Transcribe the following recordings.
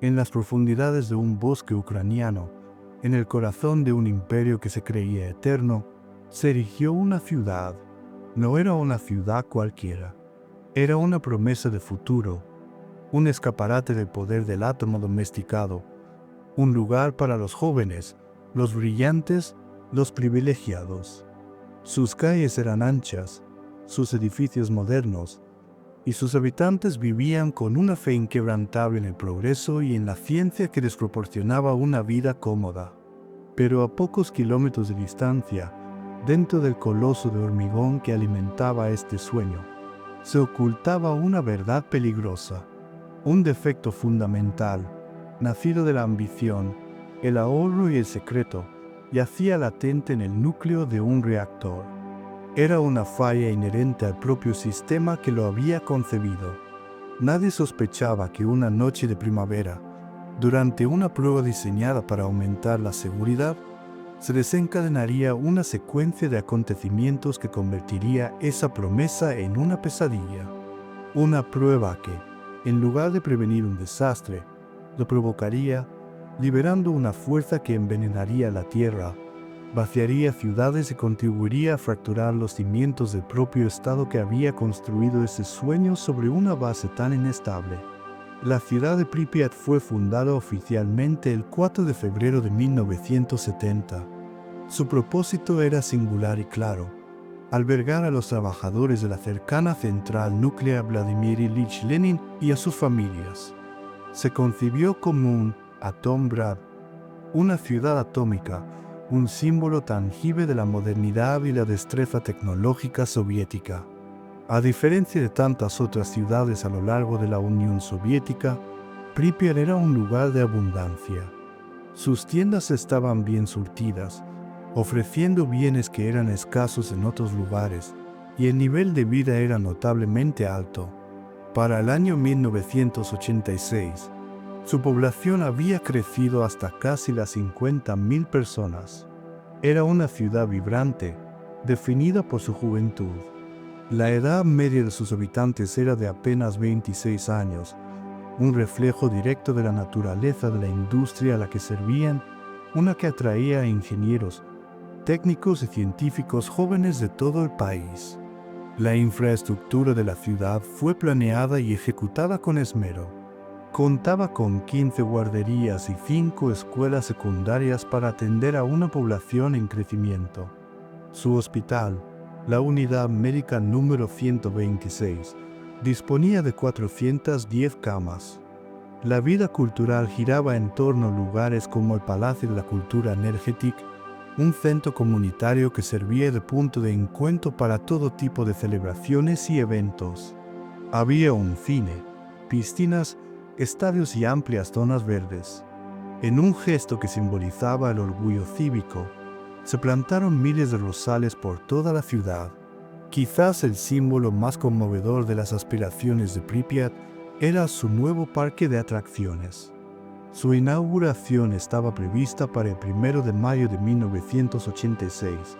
en las profundidades de un bosque ucraniano, en el corazón de un imperio que se creía eterno, se erigió una ciudad. No era una ciudad cualquiera. Era una promesa de futuro, un escaparate del poder del átomo domesticado, un lugar para los jóvenes, los brillantes, los privilegiados. Sus calles eran anchas, sus edificios modernos, y sus habitantes vivían con una fe inquebrantable en el progreso y en la ciencia que les proporcionaba una vida cómoda. Pero a pocos kilómetros de distancia, dentro del coloso de hormigón que alimentaba este sueño, se ocultaba una verdad peligrosa, un defecto fundamental, nacido de la ambición, el ahorro y el secreto, yacía latente en el núcleo de un reactor. Era una falla inherente al propio sistema que lo había concebido. Nadie sospechaba que una noche de primavera, durante una prueba diseñada para aumentar la seguridad, se desencadenaría una secuencia de acontecimientos que convertiría esa promesa en una pesadilla. Una prueba que, en lugar de prevenir un desastre, lo provocaría, liberando una fuerza que envenenaría la tierra, vaciaría ciudades y contribuiría a fracturar los cimientos del propio Estado que había construido ese sueño sobre una base tan inestable. La ciudad de Pripyat fue fundada oficialmente el 4 de febrero de 1970. Su propósito era singular y claro: albergar a los trabajadores de la cercana central nuclear Vladimir Ilich Lenin y a sus familias. Se concibió como un Atomgrad, una ciudad atómica, un símbolo tangible de la modernidad y la destreza tecnológica soviética. A diferencia de tantas otras ciudades a lo largo de la Unión Soviética, Pripyat era un lugar de abundancia. Sus tiendas estaban bien surtidas, ofreciendo bienes que eran escasos en otros lugares, y el nivel de vida era notablemente alto. Para el año 1986, su población había crecido hasta casi las 50.000 personas. Era una ciudad vibrante, definida por su juventud. La edad media de sus habitantes era de apenas 26 años, un reflejo directo de la naturaleza de la industria a la que servían, una que atraía a ingenieros, técnicos y científicos jóvenes de todo el país. La infraestructura de la ciudad fue planeada y ejecutada con esmero. Contaba con 15 guarderías y 5 escuelas secundarias para atender a una población en crecimiento. Su hospital, la Unidad Médica número 126, disponía de 410 camas. La vida cultural giraba en torno a lugares como el Palacio de la Cultura Energetic, un centro comunitario que servía de punto de encuentro para todo tipo de celebraciones y eventos. Había un cine, piscinas, estadios y amplias zonas verdes. En un gesto que simbolizaba el orgullo cívico, se plantaron miles de rosales por toda la ciudad. Quizás el símbolo más conmovedor de las aspiraciones de Pripyat era su nuevo parque de atracciones. Su inauguración estaba prevista para el 1 de mayo de 1986,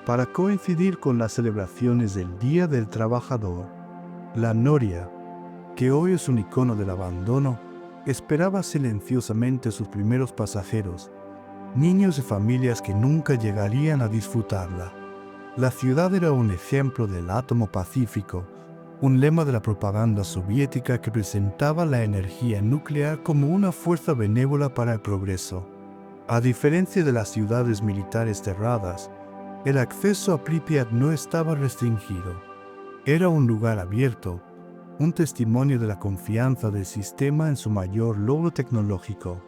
para coincidir con las celebraciones del Día del Trabajador. La Noria, que hoy es un icono del abandono, esperaba silenciosamente a sus primeros pasajeros, niños y familias que nunca llegarían a disfrutarla. La ciudad era un ejemplo del átomo pacífico, un lema de la propaganda soviética que presentaba la energía nuclear como una fuerza benévola para el progreso. A diferencia de las ciudades militares cerradas, el acceso a Pripyat no estaba restringido. Era un lugar abierto, un testimonio de la confianza del sistema en su mayor logro tecnológico.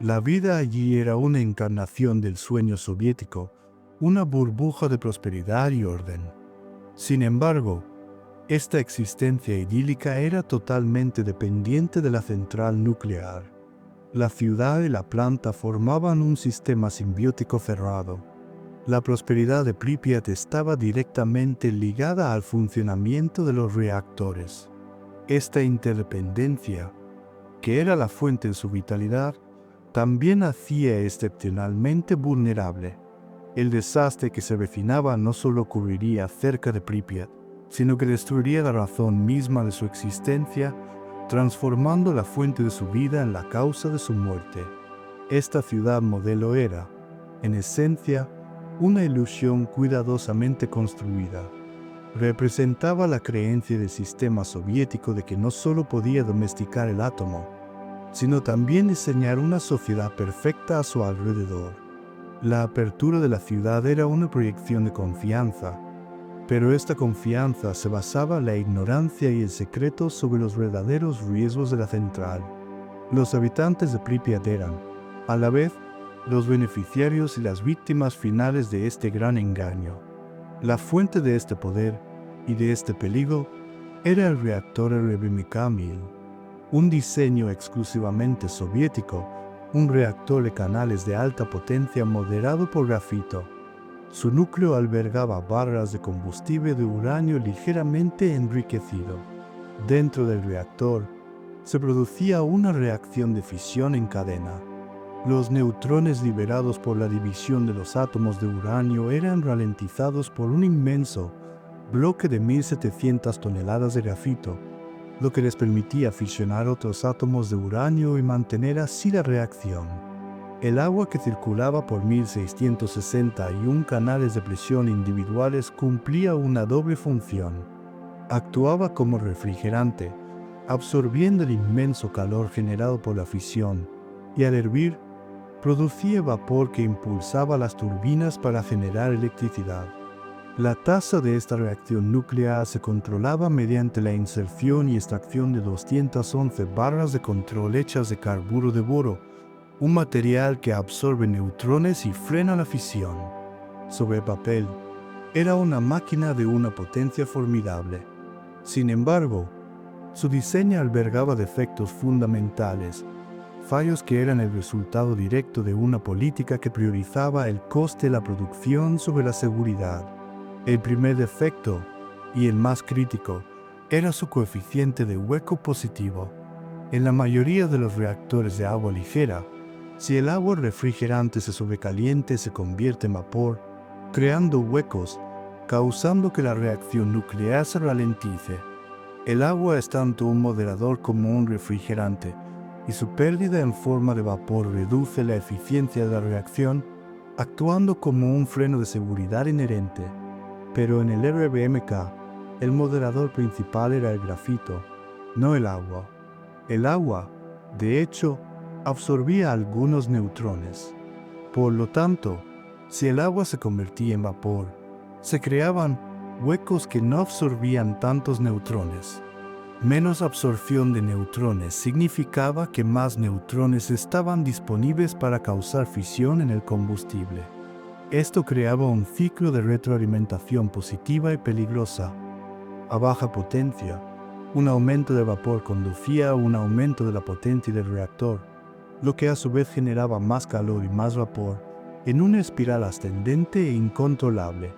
La vida allí era una encarnación del sueño soviético, una burbuja de prosperidad y orden. Sin embargo, esta existencia idílica era totalmente dependiente de la central nuclear. La ciudad y la planta formaban un sistema simbiótico cerrado. La prosperidad de Pripyat estaba directamente ligada al funcionamiento de los reactores. Esta interdependencia, que era la fuente de su vitalidad, también hacía excepcionalmente vulnerable. El desastre que se avecinaba no solo ocurriría cerca de Pripyat, sino que destruiría la razón misma de su existencia transformando la fuente de su vida en la causa de su muerte. Esta ciudad modelo era, en esencia, una ilusión cuidadosamente construida. Representaba la creencia del sistema soviético de que no solo podía domesticar el átomo, sino también diseñar una sociedad perfecta a su alrededor. La apertura de la ciudad era una proyección de confianza, pero esta confianza se basaba en la ignorancia y el secreto sobre los verdaderos riesgos de la central. Los habitantes de Pripyat eran, a la vez, los beneficiarios y las víctimas finales de este gran engaño. La fuente de este poder y de este peligro era el reactor RBMK-1000, un diseño exclusivamente soviético, un reactor de canales de alta potencia moderado por grafito. Su núcleo albergaba barras de combustible de uranio ligeramente enriquecido. Dentro del reactor se producía una reacción de fisión en cadena. Los neutrones liberados por la división de los átomos de uranio eran ralentizados por un inmenso bloque de 1.700 toneladas de grafito, lo que les permitía fisionar otros átomos de uranio y mantener así la reacción. El agua que circulaba por 1.661 canales de presión individuales cumplía una doble función. Actuaba como refrigerante, absorbiendo el inmenso calor generado por la fisión, y al hervir, producía vapor que impulsaba las turbinas para generar electricidad. La tasa de esta reacción nuclear se controlaba mediante la inserción y extracción de 211 barras de control hechas de carburo de boro, un material que absorbe neutrones y frena la fisión. Sobre el papel, era una máquina de una potencia formidable. Sin embargo, su diseño albergaba defectos fundamentales, fallos que eran el resultado directo de una política que priorizaba el coste de la producción sobre la seguridad. El primer defecto, y el más crítico, era su coeficiente de hueco positivo. En la mayoría de los reactores de agua ligera, si el agua refrigerante se sobrecaliente, se convierte en vapor, creando huecos, causando que la reacción nuclear se ralentice. El agua es tanto un moderador como un refrigerante, y su pérdida en forma de vapor reduce la eficiencia de la reacción, actuando como un freno de seguridad inherente. Pero en el RBMK, el moderador principal era el grafito, no el agua. El agua, de hecho, absorbía algunos neutrones. Por lo tanto, si el agua se convertía en vapor, se creaban huecos que no absorbían tantos neutrones. Menos absorción de neutrones significaba que más neutrones estaban disponibles para causar fisión en el combustible. Esto creaba un ciclo de retroalimentación positiva y peligrosa. A baja potencia, un aumento de vapor conducía a un aumento de la potencia del reactor, lo que a su vez generaba más calor y más vapor, en una espiral ascendente e incontrolable.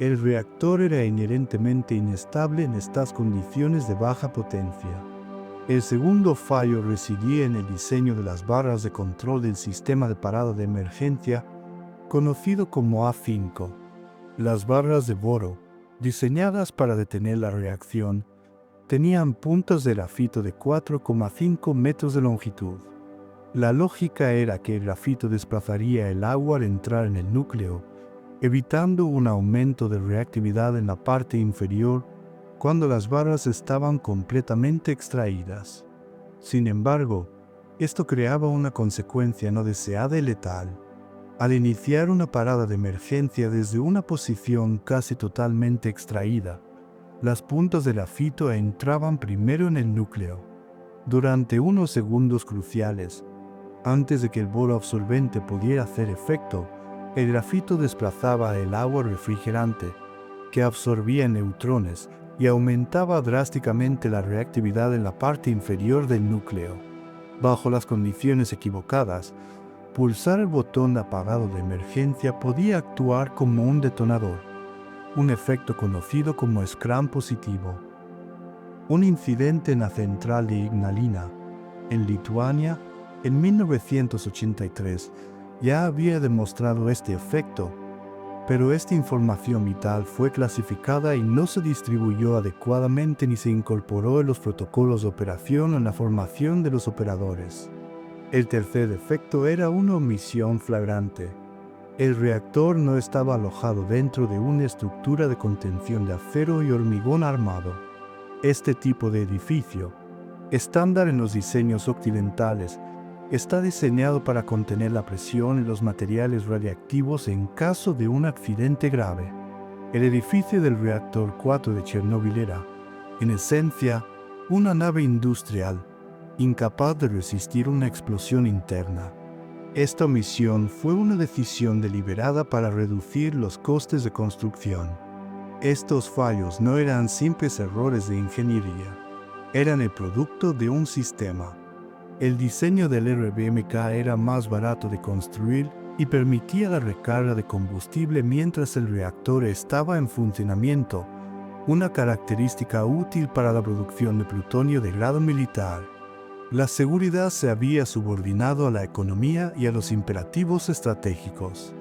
El reactor era inherentemente inestable en estas condiciones de baja potencia. El segundo fallo residía en el diseño de las barras de control del sistema de parada de emergencia, conocido como A5. Las barras de boro, diseñadas para detener la reacción, tenían puntas de grafito de 4,5 metros de longitud. La lógica era que el grafito desplazaría el agua al entrar en el núcleo, evitando un aumento de reactividad en la parte inferior cuando las barras estaban completamente extraídas. Sin embargo, esto creaba una consecuencia no deseada y letal. Al iniciar una parada de emergencia desde una posición casi totalmente extraída, las puntas de grafito entraban primero en el núcleo. Durante unos segundos cruciales, antes de que el boro absorbente pudiera hacer efecto, el grafito desplazaba el agua refrigerante, que absorbía neutrones y aumentaba drásticamente la reactividad en la parte inferior del núcleo. Bajo las condiciones equivocadas, pulsar el botón de apagado de emergencia podía actuar como un detonador, un efecto conocido como scram positivo. Un incidente en la central de Ignalina, en Lituania, en 1983, ya había demostrado este efecto. Pero esta información vital fue clasificada y no se distribuyó adecuadamente ni se incorporó en los protocolos de operación o en la formación de los operadores. El tercer defecto era una omisión flagrante. El reactor no estaba alojado dentro de una estructura de contención de acero y hormigón armado. Este tipo de edificio, estándar en los diseños occidentales, está diseñado para contener la presión y los materiales radiactivos en caso de un accidente grave. El edificio del reactor 4 de Chernóbil era, en esencia, una nave industrial, incapaz de resistir una explosión interna. Esta omisión fue una decisión deliberada para reducir los costes de construcción. Estos fallos no eran simples errores de ingeniería, eran el producto de un sistema. El diseño del RBMK era más barato de construir y permitía la recarga de combustible mientras el reactor estaba en funcionamiento, una característica útil para la producción de plutonio de grado militar. La seguridad se había subordinado a la economía y a los imperativos estratégicos.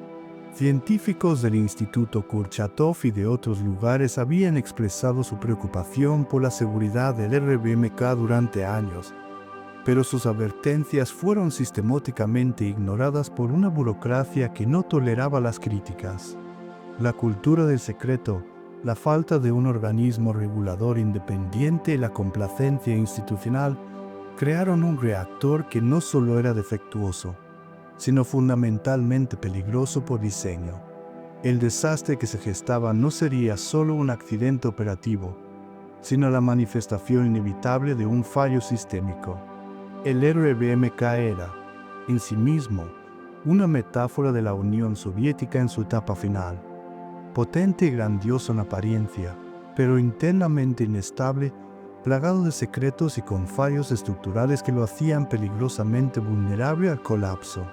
Científicos del Instituto Kurchatov y de otros lugares habían expresado su preocupación por la seguridad del RBMK durante años, pero sus advertencias fueron sistemáticamente ignoradas por una burocracia que no toleraba las críticas. La cultura del secreto, la falta de un organismo regulador independiente y la complacencia institucional crearon un reactor que no solo era defectuoso, sino fundamentalmente peligroso por diseño. El desastre que se gestaba no sería solo un accidente operativo, sino la manifestación inevitable de un fallo sistémico. El RBMK era, en sí mismo, una metáfora de la Unión Soviética en su etapa final. Potente y grandioso en apariencia, pero internamente inestable, plagado de secretos y con fallos estructurales que lo hacían peligrosamente vulnerable al colapso.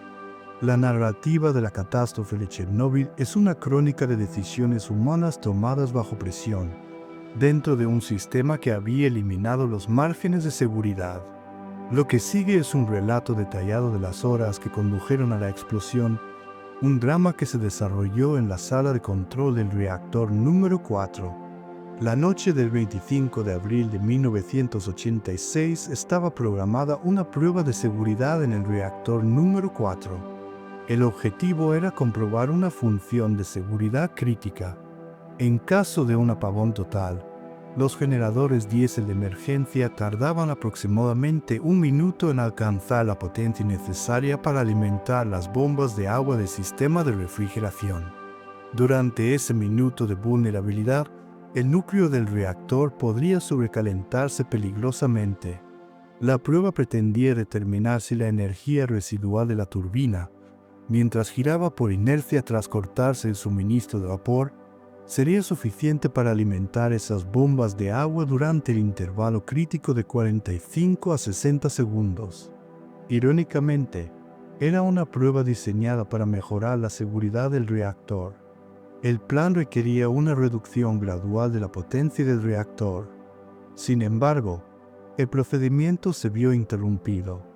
La narrativa de la catástrofe de Chernóbil es una crónica de decisiones humanas tomadas bajo presión, dentro de un sistema que había eliminado los márgenes de seguridad. Lo que sigue es un relato detallado de las horas que condujeron a la explosión, un drama que se desarrolló en la sala de control del reactor número 4. La noche del 25 de abril de 1986 estaba programada una prueba de seguridad en el reactor número 4. El objetivo era comprobar una función de seguridad crítica. En caso de un apagón total, los generadores diésel de emergencia tardaban aproximadamente 1 minuto en alcanzar la potencia necesaria para alimentar las bombas de agua del sistema de refrigeración. Durante ese minuto de vulnerabilidad, el núcleo del reactor podría sobrecalentarse peligrosamente. La prueba pretendía determinar si la energía residual de la turbina, mientras giraba por inercia tras cortarse el suministro de vapor, sería suficiente para alimentar esas bombas de agua durante el intervalo crítico de 45 a 60 segundos. Irónicamente, era una prueba diseñada para mejorar la seguridad del reactor. El plan requería una reducción gradual de la potencia del reactor. Sin embargo, el procedimiento se vio interrumpido.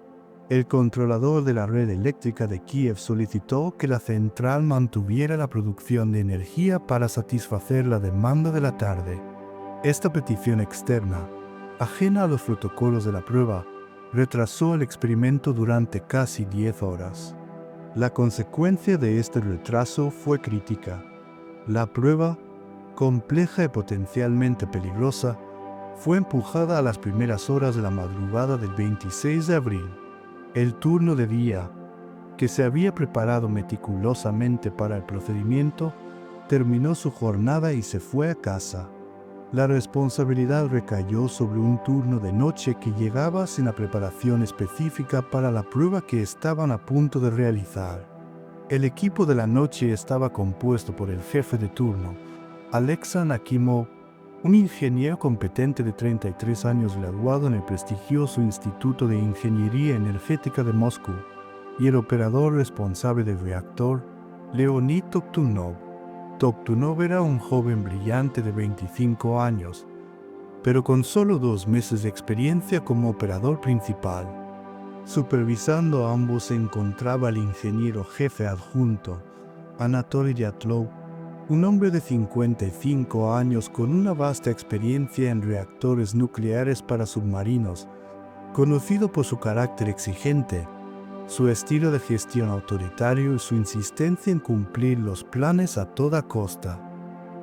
El controlador de la red eléctrica de Kiev solicitó que la central mantuviera la producción de energía para satisfacer la demanda de la tarde. Esta petición externa, ajena a los protocolos de la prueba, retrasó el experimento durante casi 10 horas. La consecuencia de este retraso fue crítica. La prueba, compleja y potencialmente peligrosa, fue empujada a las primeras horas de la madrugada del 26 de abril. El turno de día, que se había preparado meticulosamente para el procedimiento, terminó su jornada y se fue a casa. La responsabilidad recayó sobre un turno de noche que llegaba sin la preparación específica para la prueba que estaban a punto de realizar. El equipo de la noche estaba compuesto por el jefe de turno, Alexei Nakimov, un ingeniero competente de 33 años graduado en el prestigioso Instituto de Ingeniería Energética de Moscú, y el operador responsable del reactor, Leonid Toktunov. Toktunov era un joven brillante de 25 años, pero con solo 2 meses de experiencia como operador principal. Supervisando a ambos se encontraba el ingeniero jefe adjunto, Anatoly Dyatlov, un hombre de 55 años con una vasta experiencia en reactores nucleares para submarinos, conocido por su carácter exigente, su estilo de gestión autoritario y su insistencia en cumplir los planes a toda costa.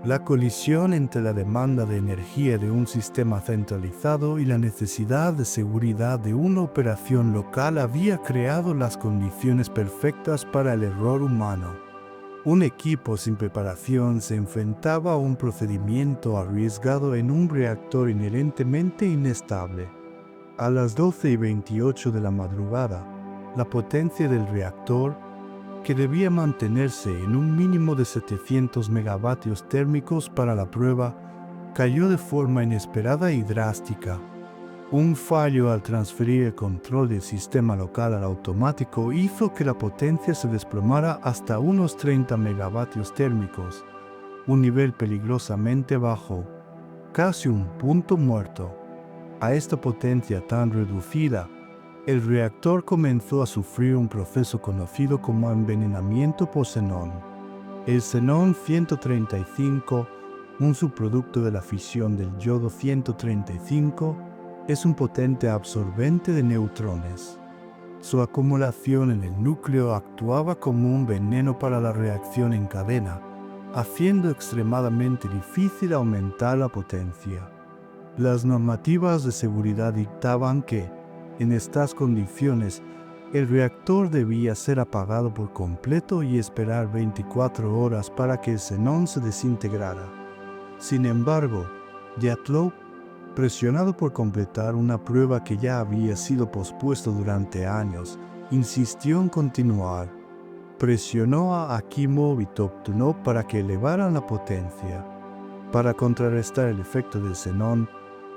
La colisión entre la demanda de energía de un sistema centralizado y la necesidad de seguridad de una operación local había creado las condiciones perfectas para el error humano. Un equipo sin preparación se enfrentaba a un procedimiento arriesgado en un reactor inherentemente inestable. A las 12:28 de la madrugada, la potencia del reactor, que debía mantenerse en un mínimo de 700 megavatios térmicos para la prueba, cayó de forma inesperada y drástica. Un fallo al transferir el control del sistema local al automático hizo que la potencia se desplomara hasta unos 30 megavatios térmicos, un nivel peligrosamente bajo, casi un punto muerto. A esta potencia tan reducida, el reactor comenzó a sufrir un proceso conocido como envenenamiento por xenón. El xenón 135, un subproducto de la fisión del yodo 135, es un potente absorbente de neutrones. Su acumulación en el núcleo actuaba como un veneno para la reacción en cadena, haciendo extremadamente difícil aumentar la potencia. Las normativas de seguridad dictaban que, en estas condiciones, el reactor debía ser apagado por completo y esperar 24 horas para que el xenón se desintegrara. Sin embargo, Dyatlov, presionado por completar una prueba que ya había sido pospuesta durante años, insistió en continuar. Presionó a Akimov y Toptunov para que elevaran la potencia. Para contrarrestar el efecto del xenón,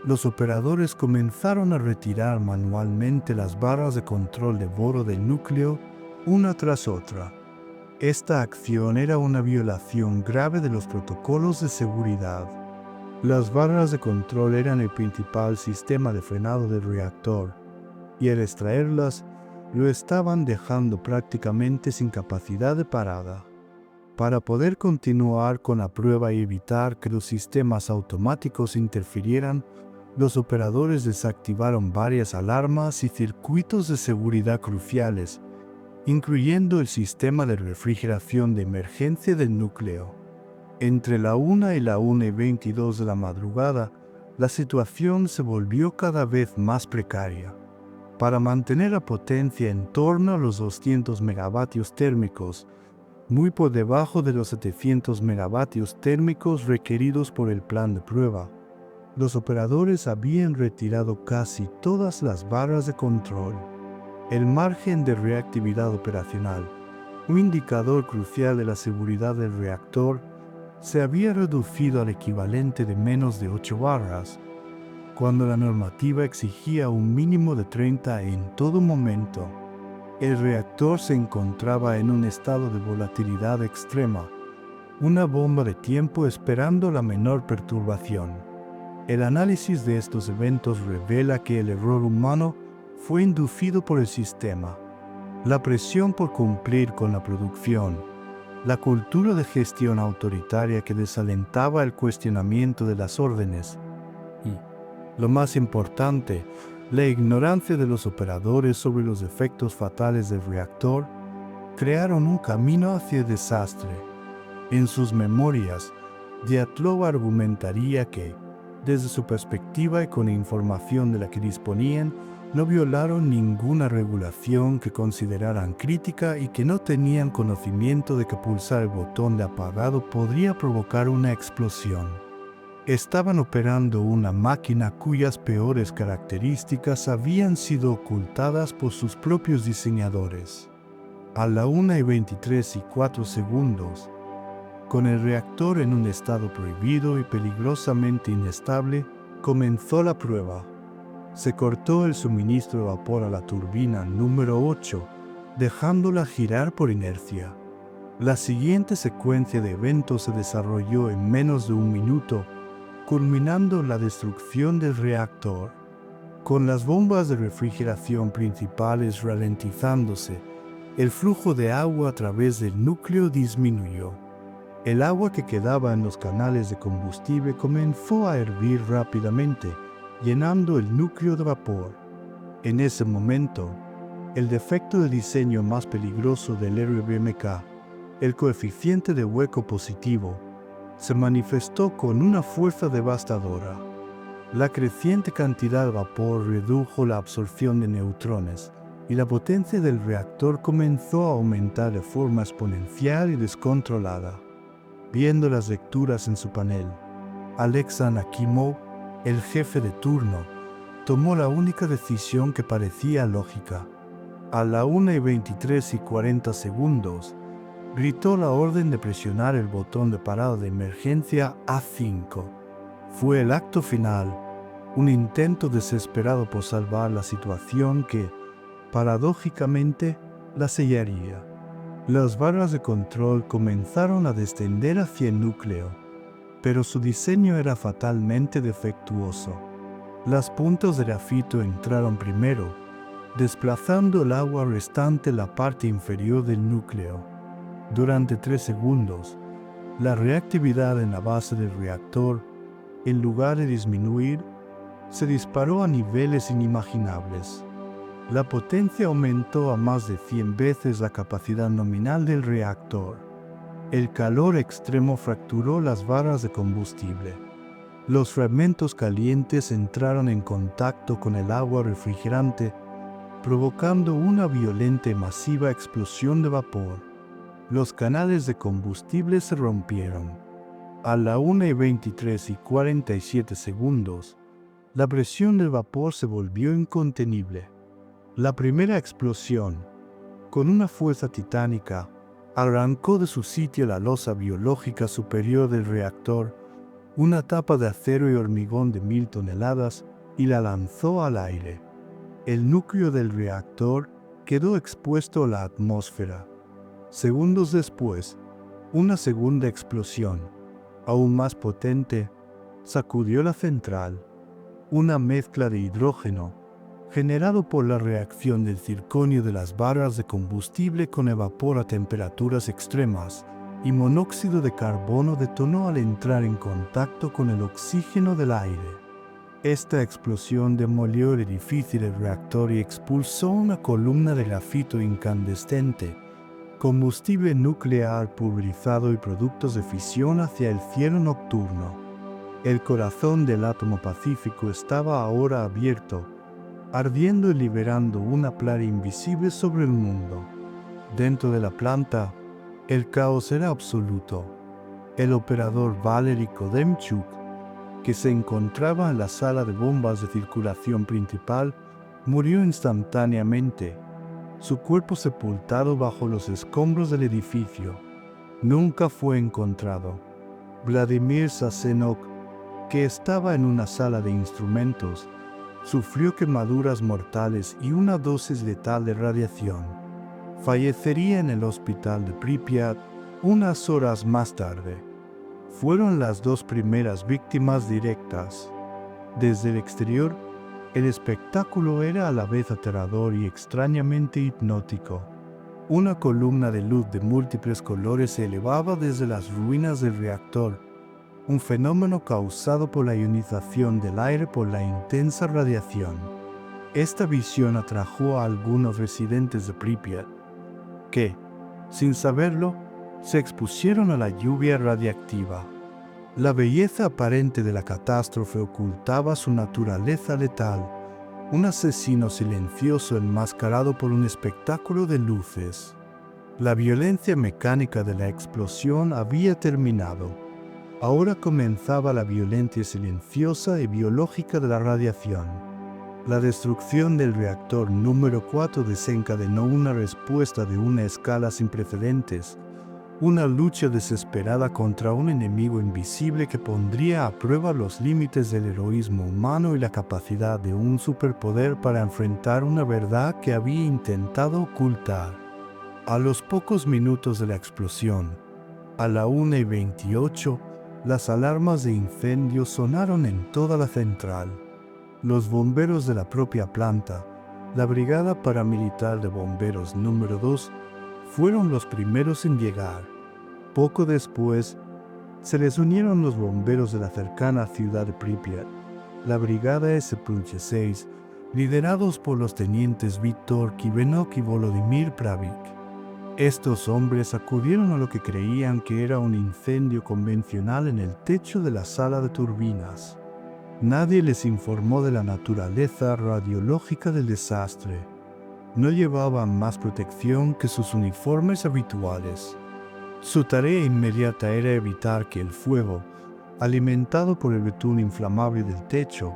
los operadores comenzaron a retirar manualmente las barras de control de boro del núcleo una tras otra. Esta acción era una violación grave de los protocolos de seguridad. Las barras de control eran el principal sistema de frenado del reactor, y al extraerlas, lo estaban dejando prácticamente sin capacidad de parada. Para poder continuar con la prueba y evitar que los sistemas automáticos interfirieran, los operadores desactivaron varias alarmas y circuitos de seguridad cruciales, incluyendo el sistema de refrigeración de emergencia del núcleo. Entre la 1 y la 1:22 de la madrugada, la situación se volvió cada vez más precaria. Para mantener la potencia en torno a los 200 megavatios térmicos, muy por debajo de los 700 megavatios térmicos requeridos por el plan de prueba, los operadores habían retirado casi todas las barras de control. El margen de reactividad operacional, un indicador crucial de la seguridad del reactor, se había reducido al equivalente de menos de 8 barras, cuando la normativa exigía un mínimo de 30 en todo momento. El reactor se encontraba en un estado de volatilidad extrema, una bomba de tiempo esperando la menor perturbación. El análisis de estos eventos revela que el error humano fue inducido por el sistema, la presión por cumplir con la producción, la cultura de gestión autoritaria que desalentaba el cuestionamiento de las órdenes y, lo más importante, la ignorancia de los operadores sobre los efectos fatales del reactor, crearon un camino hacia el desastre. En sus memorias, Dyatlov argumentaría que, desde su perspectiva y con la información de la que disponían, no violaron ninguna regulación que consideraran crítica y que no tenían conocimiento de que pulsar el botón de apagado podría provocar una explosión. Estaban operando una máquina cuyas peores características habían sido ocultadas por sus propios diseñadores. A la 1:23:04, con el reactor en un estado prohibido y peligrosamente inestable, comenzó la prueba. Se cortó el suministro de vapor a la turbina número 8, dejándola girar por inercia. La siguiente secuencia de eventos se desarrolló en menos de un minuto, culminando la destrucción del reactor. Con las bombas de refrigeración principales ralentizándose, el flujo de agua a través del núcleo disminuyó. El agua que quedaba en los canales de combustible comenzó a hervir rápidamente, llenando el núcleo de vapor. En ese momento, el defecto de diseño más peligroso del RBMK, el coeficiente de hueco positivo, se manifestó con una fuerza devastadora. La creciente cantidad de vapor redujo la absorción de neutrones y la potencia del reactor comenzó a aumentar de forma exponencial y descontrolada. Viendo las lecturas en su panel, Alexei Akimov, el jefe de turno, tomó la única decisión que parecía lógica. A la 1:23:40, gritó la orden de presionar el botón de parada de emergencia A5. Fue el acto final, un intento desesperado por salvar la situación que, paradójicamente, la sellaría. Las barras de control comenzaron a descender hacia el núcleo, pero su diseño era fatalmente defectuoso. Las puntas de grafito entraron primero, desplazando el agua restante en la parte inferior del núcleo. Durante 3 segundos, la reactividad en la base del reactor, en lugar de disminuir, se disparó a niveles inimaginables. La potencia aumentó a más de 100 veces la capacidad nominal del reactor. El calor extremo fracturó las barras de combustible. Los fragmentos calientes entraron en contacto con el agua refrigerante, provocando una violenta y masiva explosión de vapor. Los canales de combustible se rompieron. A la 1:23:47, la presión del vapor se volvió incontenible. La primera explosión, con una fuerza titánica, arrancó de su sitio la losa biológica superior del reactor, una tapa de acero y hormigón de 1000 toneladas, y la lanzó al aire. El núcleo del reactor quedó expuesto a la atmósfera. Segundos después, una segunda explosión, aún más potente, sacudió la central. Una mezcla de hidrógeno, generado por la reacción del circonio de las barras de combustible con el vapor a temperaturas extremas, y monóxido de carbono detonó al entrar en contacto con el oxígeno del aire. Esta explosión demolió el edificio del reactor y expulsó una columna de grafito incandescente, combustible nuclear pulverizado y productos de fisión hacia el cielo nocturno. El corazón del átomo pacífico estaba ahora abierto, ardiendo y liberando una plaga invisible sobre el mundo. Dentro de la planta, el caos era absoluto. El operador Valery Kodemchuk, que se encontraba en la sala de bombas de circulación principal, murió instantáneamente, su cuerpo sepultado bajo los escombros del edificio. Nunca fue encontrado. Vladimir Sasenok, que estaba en una sala de instrumentos, sufrió quemaduras mortales y una dosis letal de radiación. Fallecería en el hospital de Pripyat unas horas más tarde. Fueron las 2 primeras víctimas directas. Desde el exterior, el espectáculo era a la vez aterrador y extrañamente hipnótico. Una columna de luz de múltiples colores se elevaba desde las ruinas del reactor, un fenómeno causado por la ionización del aire por la intensa radiación. Esta visión atrajo a algunos residentes de Pripyat, que, sin saberlo, se expusieron a la lluvia radiactiva. La belleza aparente de la catástrofe ocultaba su naturaleza letal, un asesino silencioso enmascarado por un espectáculo de luces. La violencia mecánica de la explosión había terminado. Ahora comenzaba la violencia silenciosa y biológica de la radiación. La destrucción del reactor número 4 desencadenó una respuesta de una escala sin precedentes, una lucha desesperada contra un enemigo invisible que pondría a prueba los límites del heroísmo humano y la capacidad de un superpoder para enfrentar una verdad que había intentado ocultar. A los pocos minutos de la explosión, a la 1:28, las alarmas de incendio sonaron en toda la central. Los bomberos de la propia planta, la Brigada Paramilitar de Bomberos número 2, fueron los primeros en llegar. Poco después, se les unieron los bomberos de la cercana ciudad de Pripyat, la brigada SP-6, liderados por los tenientes Víctor Kivenok y Volodymyr Pravik. Estos hombres acudieron a lo que creían que era un incendio convencional en el techo de la sala de turbinas. Nadie les informó de la naturaleza radiológica del desastre. No llevaban más protección que sus uniformes habituales. Su tarea inmediata era evitar que el fuego, alimentado por el betún inflamable del techo,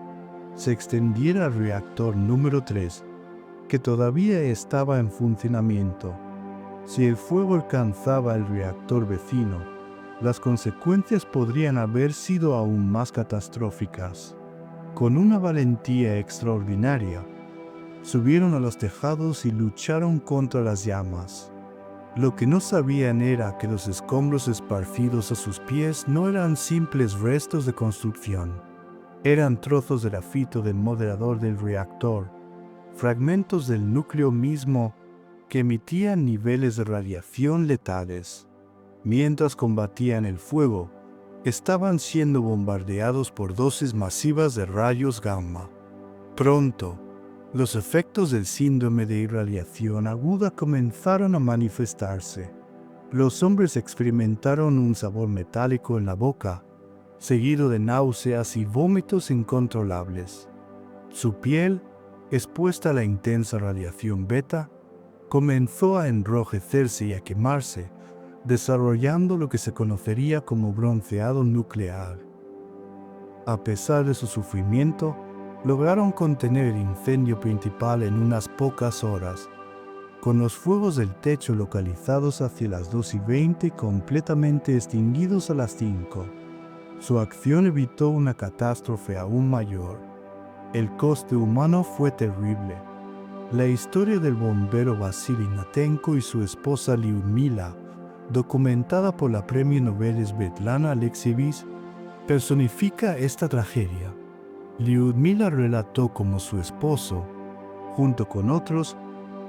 se extendiera al reactor número 3, que todavía estaba en funcionamiento. Si el fuego alcanzaba el reactor vecino, las consecuencias podrían haber sido aún más catastróficas. Con una valentía extraordinaria, subieron a los tejados y lucharon contra las llamas. Lo que no sabían era que los escombros esparcidos a sus pies no eran simples restos de construcción. Eran trozos de grafito del moderador del reactor, fragmentos del núcleo mismo que emitían niveles de radiación letales. Mientras combatían el fuego, estaban siendo bombardeados por dosis masivas de rayos gamma. Pronto, los efectos del síndrome de irradiación aguda comenzaron a manifestarse. Los hombres experimentaron un sabor metálico en la boca, seguido de náuseas y vómitos incontrolables. Su piel, expuesta a la intensa radiación beta, comenzó a enrojecerse y a quemarse, desarrollando lo que se conocería como bronceado nuclear. A pesar de su sufrimiento, lograron contener el incendio principal en unas pocas horas, con los fuegos del techo localizados hacia las 2:20 y completamente extinguidos a las 5. Su acción evitó una catástrofe aún mayor. El coste humano fue terrible. La historia del bombero Vasily Natenko y su esposa Lyudmila, documentada por la premio Nobel Svetlana Alexievich, personifica esta tragedia. Lyudmila relató cómo su esposo, junto con otros,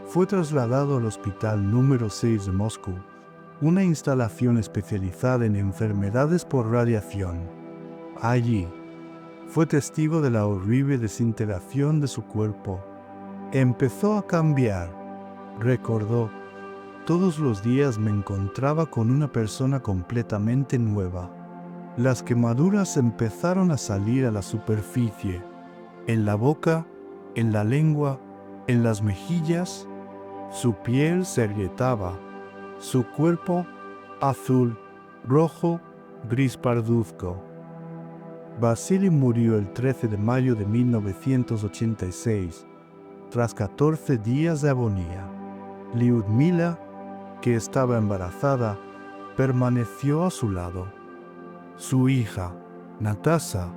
fue trasladado al Hospital número 6 de Moscú, una instalación especializada en enfermedades por radiación. Allí, fue testigo de la horrible desintegración de su cuerpo. Empezó a cambiar, recordó. Todos los días me encontraba con una persona completamente nueva. Las quemaduras empezaron a salir a la superficie, en la boca, en la lengua, en las mejillas. Su piel se agrietaba, su cuerpo azul, rojo, gris parduzco. Vasily murió el 13 de mayo de 1986, tras 14 días de agonía. Lyudmila, que estaba embarazada, permaneció a su lado. Su hija, Natasha,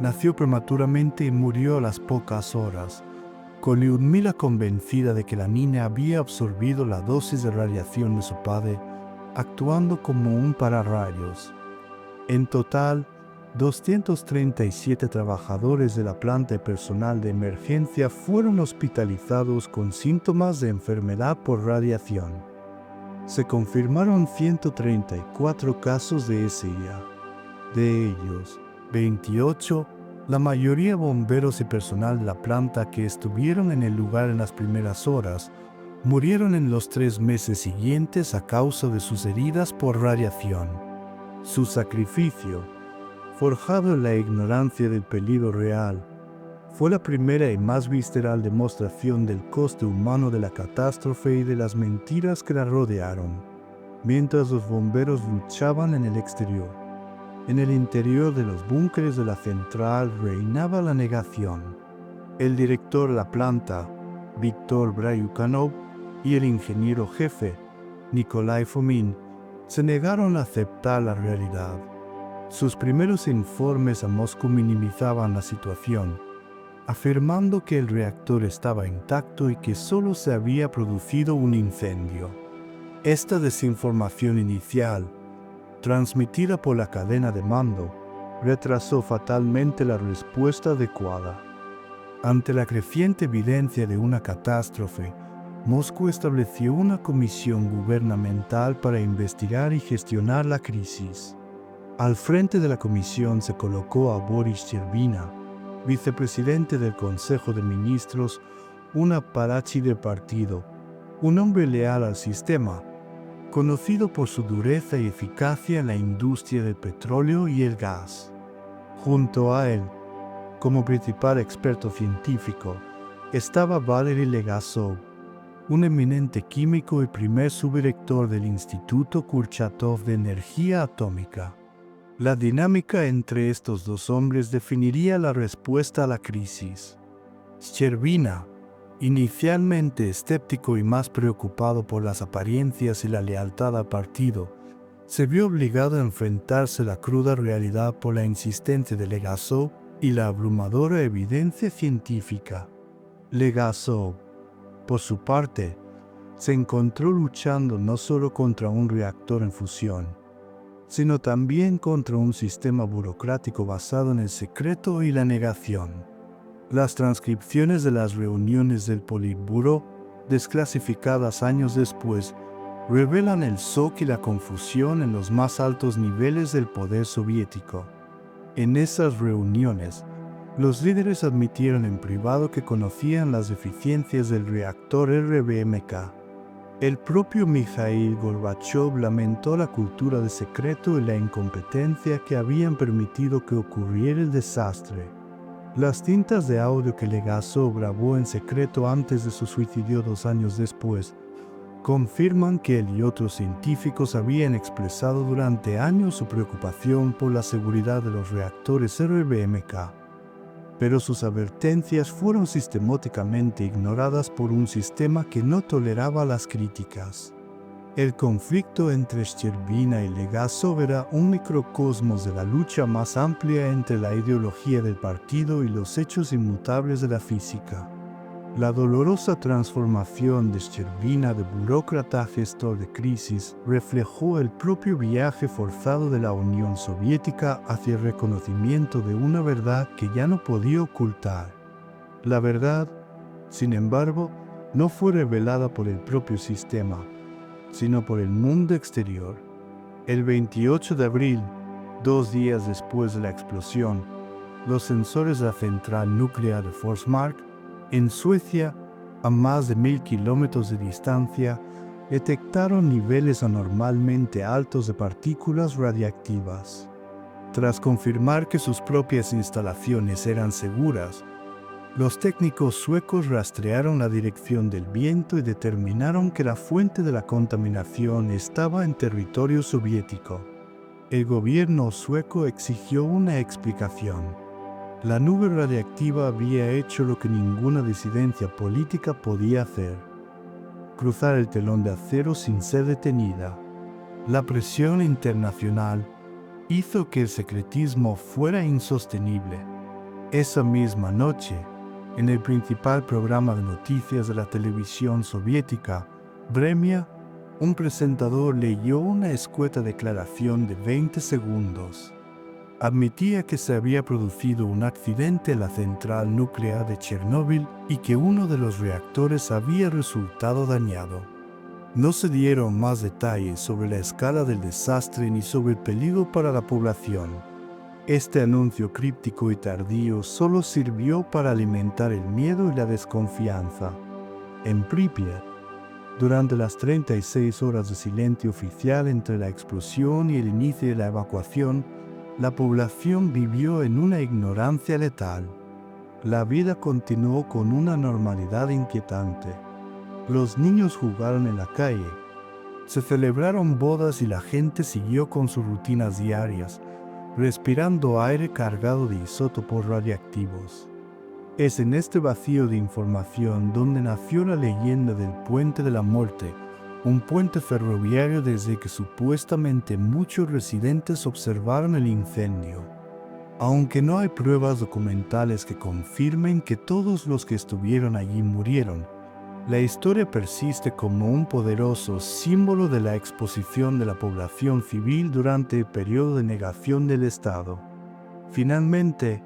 nació prematuramente y murió a las pocas horas, con Lyudmila convencida de que la niña había absorbido la dosis de radiación de su padre, actuando como un pararrayos. En total, 237 trabajadores de la planta de personal de emergencia fueron hospitalizados con síntomas de enfermedad por radiación. Se confirmaron 134 casos de SIA. De ellos, 28, la mayoría bomberos y personal de la planta que estuvieron en el lugar en las primeras horas, murieron en los 3 meses siguientes a causa de sus heridas por radiación. Su sacrificio, forjado en la ignorancia del peligro real, fue la primera y más visceral demostración del coste humano de la catástrofe y de las mentiras que la rodearon, mientras los bomberos luchaban en el exterior. En el interior de los búnkeres de la central reinaba la negación. El director de la planta, Víctor Bryukhanov, y el ingeniero jefe, Nikolai Fomin, se negaron a aceptar la realidad. Sus primeros informes a Moscú minimizaban la situación, afirmando que el reactor estaba intacto y que solo se había producido un incendio. Esta desinformación inicial, transmitida por la cadena de mando, retrasó fatalmente la respuesta adecuada. Ante la creciente evidencia de una catástrofe, Moscú estableció una comisión gubernamental para investigar y gestionar la crisis. Al frente de la comisión se colocó a Boris Chervina, vicepresidente del Consejo de Ministros, un aparachi de partido, un hombre leal al sistema, conocido por su dureza y eficacia en la industria del petróleo y el gas. Junto a él, como principal experto científico, estaba Valery Legasov, un eminente químico y primer subdirector del Instituto Kurchatov de Energía Atómica. La dinámica entre estos dos hombres definiría la respuesta a la crisis. Chervina, inicialmente escéptico y más preocupado por las apariencias y la lealtad al partido, se vio obligado a enfrentarse a la cruda realidad por la insistencia de Legasov y la abrumadora evidencia científica. Legasov, por su parte, se encontró luchando no solo contra un reactor en fusión, sino también contra un sistema burocrático basado en el secreto y la negación. Las transcripciones de las reuniones del Politburó, desclasificadas años después, revelan el shock y la confusión en los más altos niveles del poder soviético. En esas reuniones, los líderes admitieron en privado que conocían las deficiencias del reactor RBMK. El propio Mikhail Gorbachev lamentó la cultura de secreto y la incompetencia que habían permitido que ocurriera el desastre. Las cintas de audio que Legasov grabó en secreto antes de su suicidio 2 años después confirman que él y otros científicos habían expresado durante años su preocupación por la seguridad de los reactores RBMK. Pero sus advertencias fueron sistemáticamente ignoradas por un sistema que no toleraba las críticas. El conflicto entre Chervina y Legasov era un microcosmos de la lucha más amplia entre la ideología del partido y los hechos inmutables de la física. La dolorosa transformación de Chervina de burócrata a gestor de crisis reflejó el propio viaje forzado de la Unión Soviética hacia el reconocimiento de una verdad que ya no podía ocultar. La verdad, sin embargo, no fue revelada por el propio sistema, sino por el mundo exterior. El 28 de abril, 2 días después de la explosión, los sensores de la central nuclear de Forsmark en Suecia, a más de 1000 kilómetros de distancia, detectaron niveles anormalmente altos de partículas radiactivas. Tras confirmar que sus propias instalaciones eran seguras, los técnicos suecos rastrearon la dirección del viento y determinaron que la fuente de la contaminación estaba en territorio soviético. El gobierno sueco exigió una explicación. La nube radiactiva había hecho lo que ninguna disidencia política podía hacer: cruzar el telón de acero sin ser detenida. La presión internacional hizo que el secretismo fuera insostenible. Esa misma noche, en el principal programa de noticias de la televisión soviética, Vremya, un presentador leyó una escueta declaración de 20 segundos. Admitía que se había producido un accidente en la central nuclear de Chernóbil y que uno de los reactores había resultado dañado. No se dieron más detalles sobre la escala del desastre ni sobre el peligro para la población. Este anuncio críptico y tardío solo sirvió para alimentar el miedo y la desconfianza. En Pripyat, durante las 36 horas de silencio oficial entre la explosión y el inicio de la evacuación, la población vivió en una ignorancia letal. La vida continuó con una normalidad inquietante. Los niños jugaron en la calle, se celebraron bodas y la gente siguió con sus rutinas diarias, respirando aire cargado de isótopos radiactivos. Es en este vacío de información donde nació la leyenda del Puente de la Muerte, un puente ferroviario desde que supuestamente muchos residentes observaron el incendio. Aunque no hay pruebas documentales que confirmen que todos los que estuvieron allí murieron, la historia persiste como un poderoso símbolo de la exposición de la población civil durante el periodo de negación del Estado. Finalmente,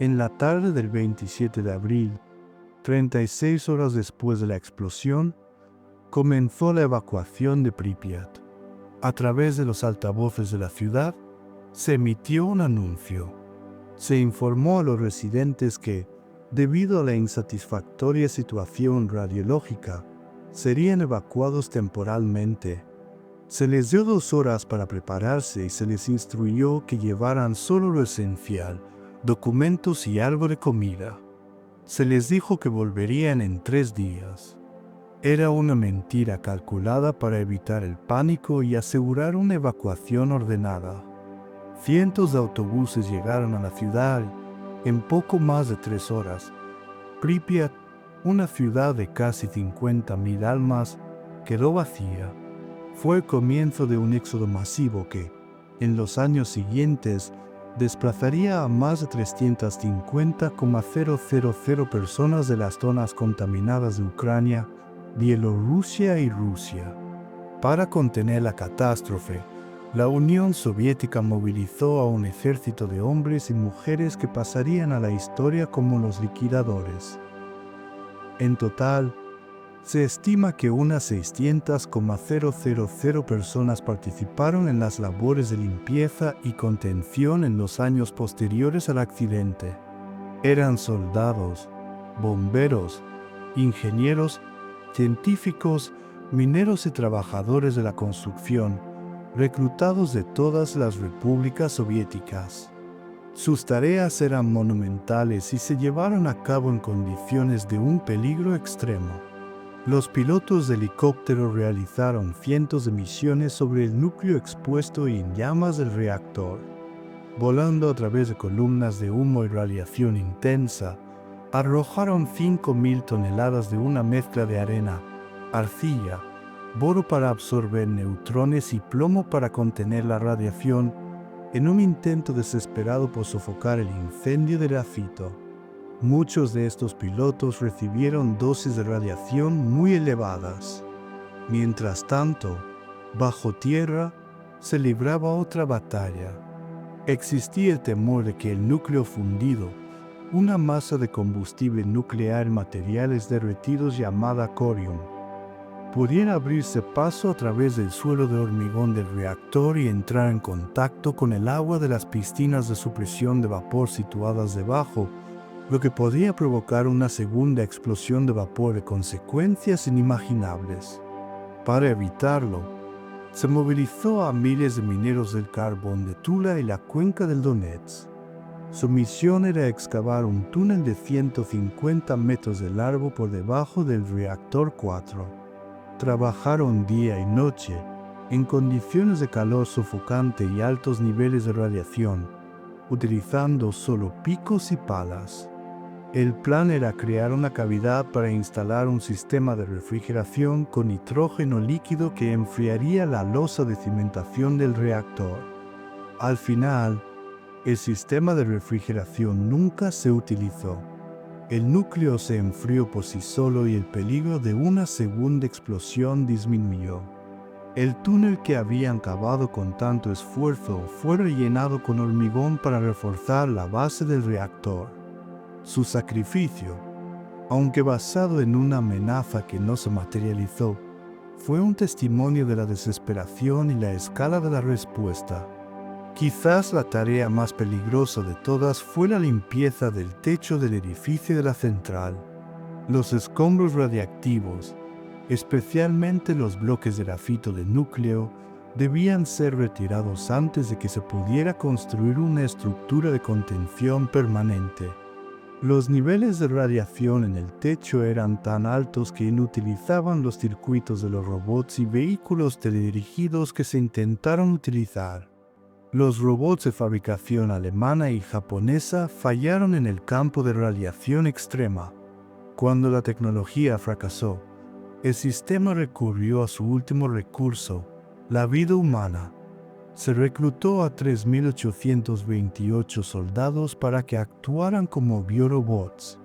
en la tarde del 27 de abril, 36 horas después de la explosión, comenzó la evacuación de Pripyat. A través de los altavoces de la ciudad, se emitió un anuncio. Se informó a los residentes que, debido a la insatisfactoria situación radiológica, serían evacuados temporalmente. Se les dio 2 horas para prepararse y se les instruyó que llevaran solo lo esencial, documentos y algo de comida. Se les dijo que volverían en 3 días. Era una mentira calculada para evitar el pánico y asegurar una evacuación ordenada. Cientos de autobuses llegaron a la ciudad en poco más de 3 horas. Pripyat, una ciudad de casi 50.000 almas, quedó vacía. Fue el comienzo de un éxodo masivo que, en los años siguientes, desplazaría a más de 350,000 personas de las zonas contaminadas de Ucrania, Bielorrusia y Rusia. Para contener la catástrofe, la Unión Soviética movilizó a un ejército de hombres y mujeres que pasarían a la historia como los liquidadores. En total, se estima que unas 600,000 personas participaron en las labores de limpieza y contención en los años posteriores al accidente. Eran soldados, bomberos, ingenieros, científicos, mineros y trabajadores de la construcción, reclutados de todas las repúblicas soviéticas. Sus tareas eran monumentales y se llevaron a cabo en condiciones de un peligro extremo. Los pilotos de helicóptero realizaron cientos de misiones sobre el núcleo expuesto y en llamas del reactor. Volando a través de columnas de humo y radiación intensa, arrojaron 5.000 toneladas de una mezcla de arena, arcilla, boro para absorber neutrones y plomo para contener la radiación, en un intento desesperado por sofocar el incendio del grafito. Muchos de estos pilotos recibieron dosis de radiación muy elevadas. Mientras tanto, bajo tierra, se libraba otra batalla. Existía el temor de que el núcleo fundido, una masa de combustible nuclear en materiales derretidos llamada corium, pudiera abrirse paso a través del suelo de hormigón del reactor y entrar en contacto con el agua de las piscinas de supresión de vapor situadas debajo, lo que podía provocar una segunda explosión de vapor de consecuencias inimaginables. Para evitarlo, se movilizó a miles de mineros del carbón de Tula y la cuenca del Donetsk. Su misión era excavar un túnel de 150 metros de largo por debajo del reactor 4. Trabajaron día y noche, en condiciones de calor sofocante y altos niveles de radiación, utilizando solo picos y palas. El plan era crear una cavidad para instalar un sistema de refrigeración con nitrógeno líquido que enfriaría la losa de cimentación del reactor. Al final, el sistema de refrigeración nunca se utilizó. El núcleo se enfrió por sí solo y el peligro de una segunda explosión disminuyó. El túnel que habían cavado con tanto esfuerzo fue rellenado con hormigón para reforzar la base del reactor. Su sacrificio, aunque basado en una amenaza que no se materializó, fue un testimonio de la desesperación y la escala de la respuesta. Quizás la tarea más peligrosa de todas fue la limpieza del techo del edificio de la central. Los escombros radiactivos, especialmente los bloques de grafito del núcleo, debían ser retirados antes de que se pudiera construir una estructura de contención permanente. Los niveles de radiación en el techo eran tan altos que inutilizaban los circuitos de los robots y vehículos teledirigidos que se intentaron utilizar. Los robots de fabricación alemana y japonesa fallaron en el campo de radiación extrema. Cuando la tecnología fracasó, el sistema recurrió a su último recurso, la vida humana. Se reclutó a 3.828 soldados para que actuaran como biorobots.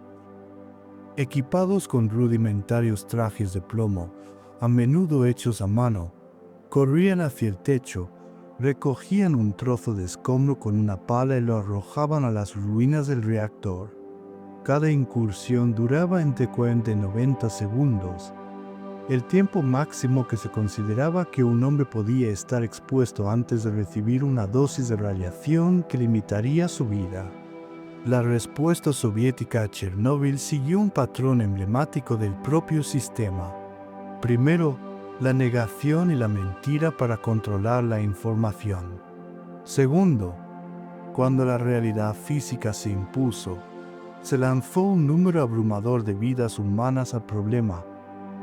Equipados con rudimentarios trajes de plomo, a menudo hechos a mano, corrían hacia el techo, recogían un trozo de escombro con una pala y lo arrojaban a las ruinas del reactor. Cada incursión duraba entre 40 y 90 segundos. el tiempo máximo que se consideraba que un hombre podía estar expuesto antes de recibir una dosis de radiación que limitaría su vida. La respuesta soviética a Chernóbil siguió un patrón emblemático del propio sistema. Primero, la negación y la mentira para controlar la información. Segundo, cuando la realidad física se impuso, se lanzó un número abrumador de vidas humanas al problema,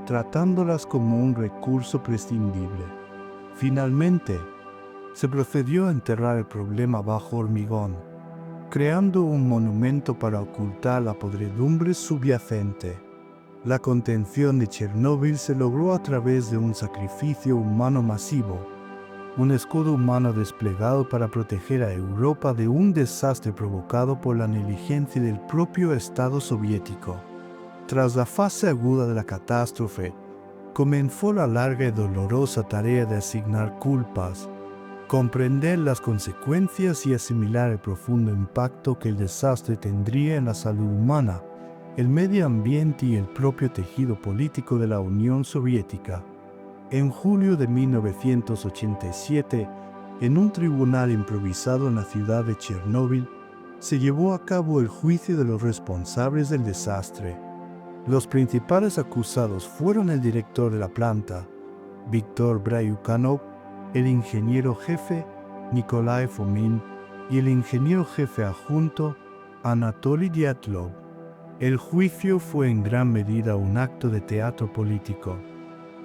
tratándolas como un recurso prescindible. Finalmente, se procedió a enterrar el problema bajo hormigón, creando un monumento para ocultar la podredumbre subyacente. La contención de Chernóbil se logró a través de un sacrificio humano masivo, un escudo humano desplegado para proteger a Europa de un desastre provocado por la negligencia del propio Estado soviético. Tras la fase aguda de la catástrofe, comenzó la larga y dolorosa tarea de asignar culpas, comprender las consecuencias y asimilar el profundo impacto que el desastre tendría en la salud humana, el medio ambiente y el propio tejido político de la Unión Soviética. En julio de 1987, en un tribunal improvisado en la ciudad de Chernóbil, se llevó a cabo el juicio de los responsables del desastre. Los principales acusados fueron el director de la planta, Viktor Bryukhanov, el ingeniero jefe, Nikolai Fomin, y el ingeniero jefe adjunto, Anatoly Dyatlov. El juicio fue en gran medida un acto de teatro político.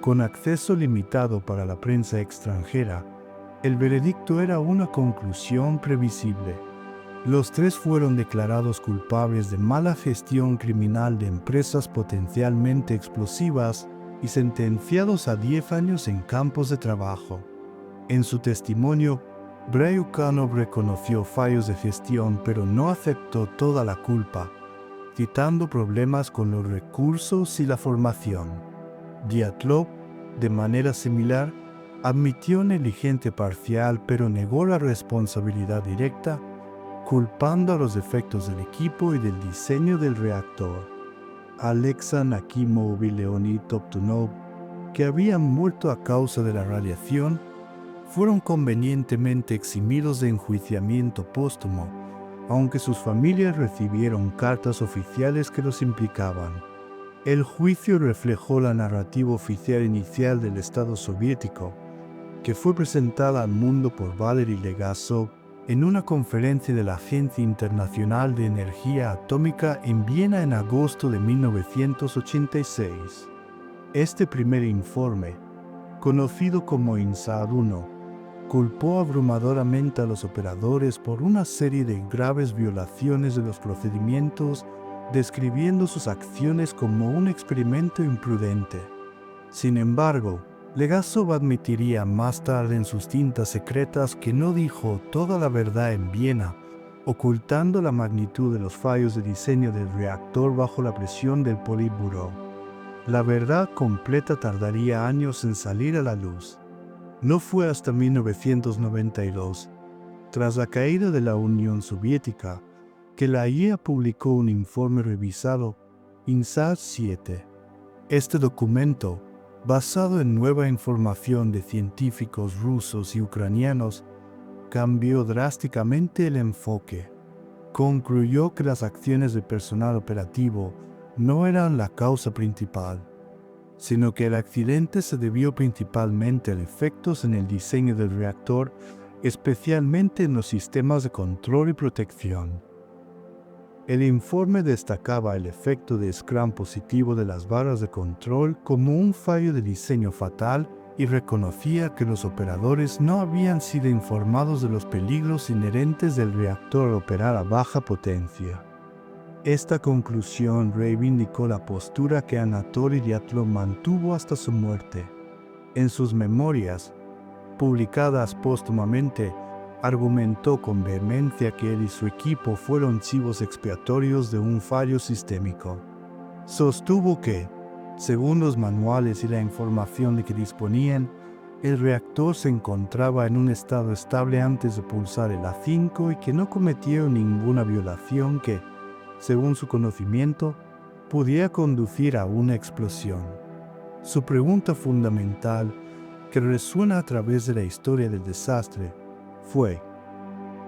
Con acceso limitado para la prensa extranjera, el veredicto era una conclusión previsible. Los tres fueron declarados culpables de mala gestión criminal de empresas potencialmente explosivas y sentenciados a 10 años en campos de trabajo. En su testimonio, Bryukhanov reconoció fallos de gestión pero no aceptó toda la culpa, citando problemas con los recursos y la formación. Dyatlov, de manera similar, admitió negligencia parcial pero negó la responsabilidad directa, culpando a los defectos del equipo y del diseño del reactor. Alexa Nakimov y Leonid Toptunov, que habían muerto a causa de la radiación, fueron convenientemente eximidos de enjuiciamiento póstumo, aunque sus familias recibieron cartas oficiales que los implicaban. El juicio reflejó la narrativa oficial inicial del Estado soviético, que fue presentada al mundo por Valery Legasov en una conferencia de la Agencia Internacional de Energía Atómica en Viena en agosto de 1986. Este primer informe, conocido como INSAR-1, culpó abrumadoramente a los operadores por una serie de graves violaciones de los procedimientos, describiendo sus acciones como un experimento imprudente. Sin embargo, Legasov admitiría más tarde en sus tintas secretas que no dijo toda la verdad en Viena, ocultando la magnitud de los fallos de diseño del reactor bajo la presión del Politburó. La verdad completa tardaría años en salir a la luz. No fue hasta 1992, tras la caída de la Unión Soviética, que la IAEA publicó un informe revisado, INSAR-7. Este documento, basado en nueva información de científicos rusos y ucranianos, cambió drásticamente el enfoque. Concluyó que las acciones de personal operativo no eran la causa principal, sino que el accidente se debió principalmente a efectos en el diseño del reactor, especialmente en los sistemas de control y protección. El informe destacaba el efecto de Scram positivo de las barras de control como un fallo de diseño fatal y reconocía que los operadores no habían sido informados de los peligros inherentes del reactor al operar a baja potencia. Esta conclusión reivindicó la postura que Anatoly Dyatlov mantuvo hasta su muerte. En sus memorias, publicadas póstumamente, argumentó con vehemencia que él y su equipo fueron chivos expiatorios de un fallo sistémico. Sostuvo que, según los manuales y la información de que disponían, el reactor se encontraba en un estado estable antes de pulsar el A5 y que no cometieron ninguna violación que, según su conocimiento, pudiera conducir a una explosión. Su pregunta fundamental, que resuena a través de la historia del desastre, fue: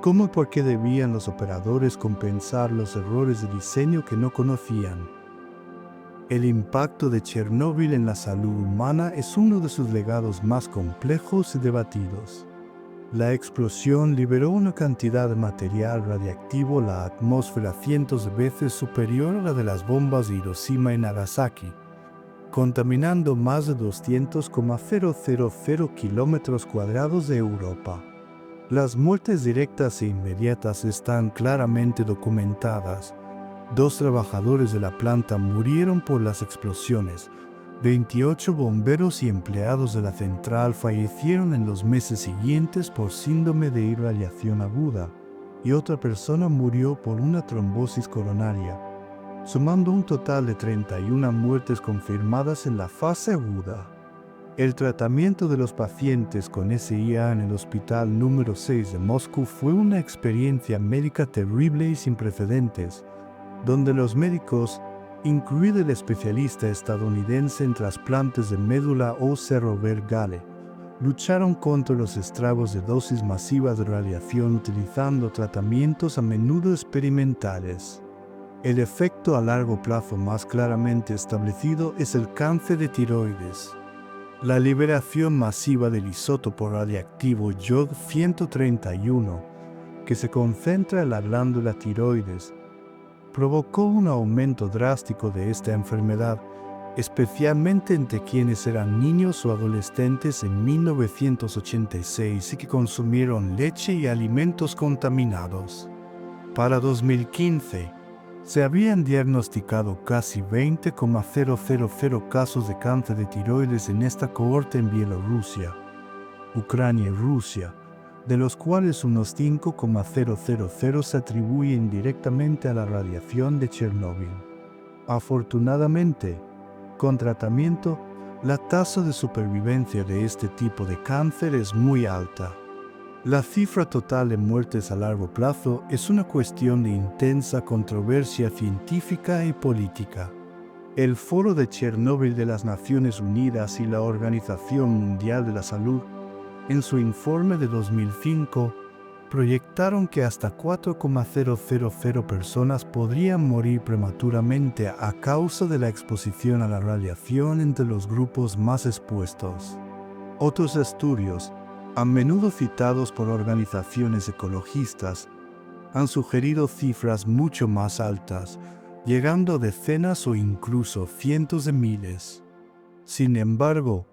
¿cómo y por qué debían los operadores compensar los errores de diseño que no conocían? El impacto de Chernóbil en la salud humana es uno de sus legados más complejos y debatidos. La explosión liberó una cantidad de material radiactivo a la atmósfera cientos de veces superior a la de las bombas de Hiroshima y Nagasaki, contaminando más de 200,000 kilómetros cuadrados de Europa. Las muertes directas e inmediatas están claramente documentadas. 2 trabajadores de la planta murieron por las explosiones. 28 bomberos y empleados de la central fallecieron en los meses siguientes por síndrome de irradiación aguda, y otra persona murió por una trombosis coronaria, sumando un total de 31 muertes confirmadas en la fase aguda. El tratamiento de los pacientes con SIA en el hospital número 6 de Moscú fue una experiencia médica terrible y sin precedentes, donde los médicos, incluido el especialista estadounidense en trasplantes de médula ósea Robert Gale, lucharon contra los estragos de dosis masivas de radiación utilizando tratamientos a menudo experimentales. El efecto a largo plazo más claramente establecido es el cáncer de tiroides. La liberación masiva del isótopo radiactivo Yod-131, que se concentra en la glándula tiroides, provocó un aumento drástico de esta enfermedad, especialmente entre quienes eran niños o adolescentes en 1986 y que consumieron leche y alimentos contaminados. Para 2015, se habían diagnosticado casi 20,000 casos de cáncer de tiroides en esta cohorte en Bielorrusia, Ucrania y Rusia, de los cuales unos 5,000 se atribuyen directamente a la radiación de Chernóbil. Afortunadamente, con tratamiento, la tasa de supervivencia de este tipo de cáncer es muy alta. La cifra total de muertes a largo plazo es una cuestión de intensa controversia científica y política. El Foro de Chernóbil de las Naciones Unidas y la Organización Mundial de la Salud, en su informe de 2005, proyectaron que hasta 4,000 personas podrían morir prematuramente a causa de la exposición a la radiación entre los grupos más expuestos. Otros estudios, a menudo citados por organizaciones ecologistas, han sugerido cifras mucho más altas, llegando a decenas o incluso cientos de miles. Sin embargo,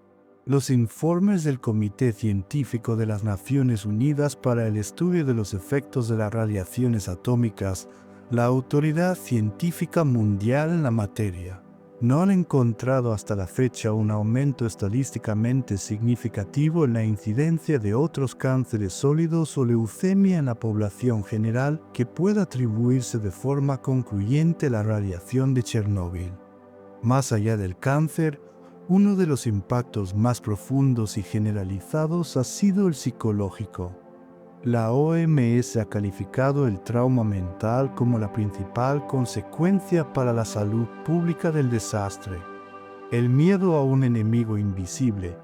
los informes del Comité Científico de las Naciones Unidas para el Estudio de los Efectos de las Radiaciones Atómicas, la autoridad científica mundial en la materia, no han encontrado hasta la fecha un aumento estadísticamente significativo en la incidencia de otros cánceres sólidos o leucemia en la población general que pueda atribuirse de forma concluyente a la radiación de Chernóbil. Más allá del cáncer, uno de los impactos más profundos y generalizados ha sido el psicológico. La OMS ha calificado el trauma mental como la principal consecuencia para la salud pública del desastre. El miedo a un enemigo invisible,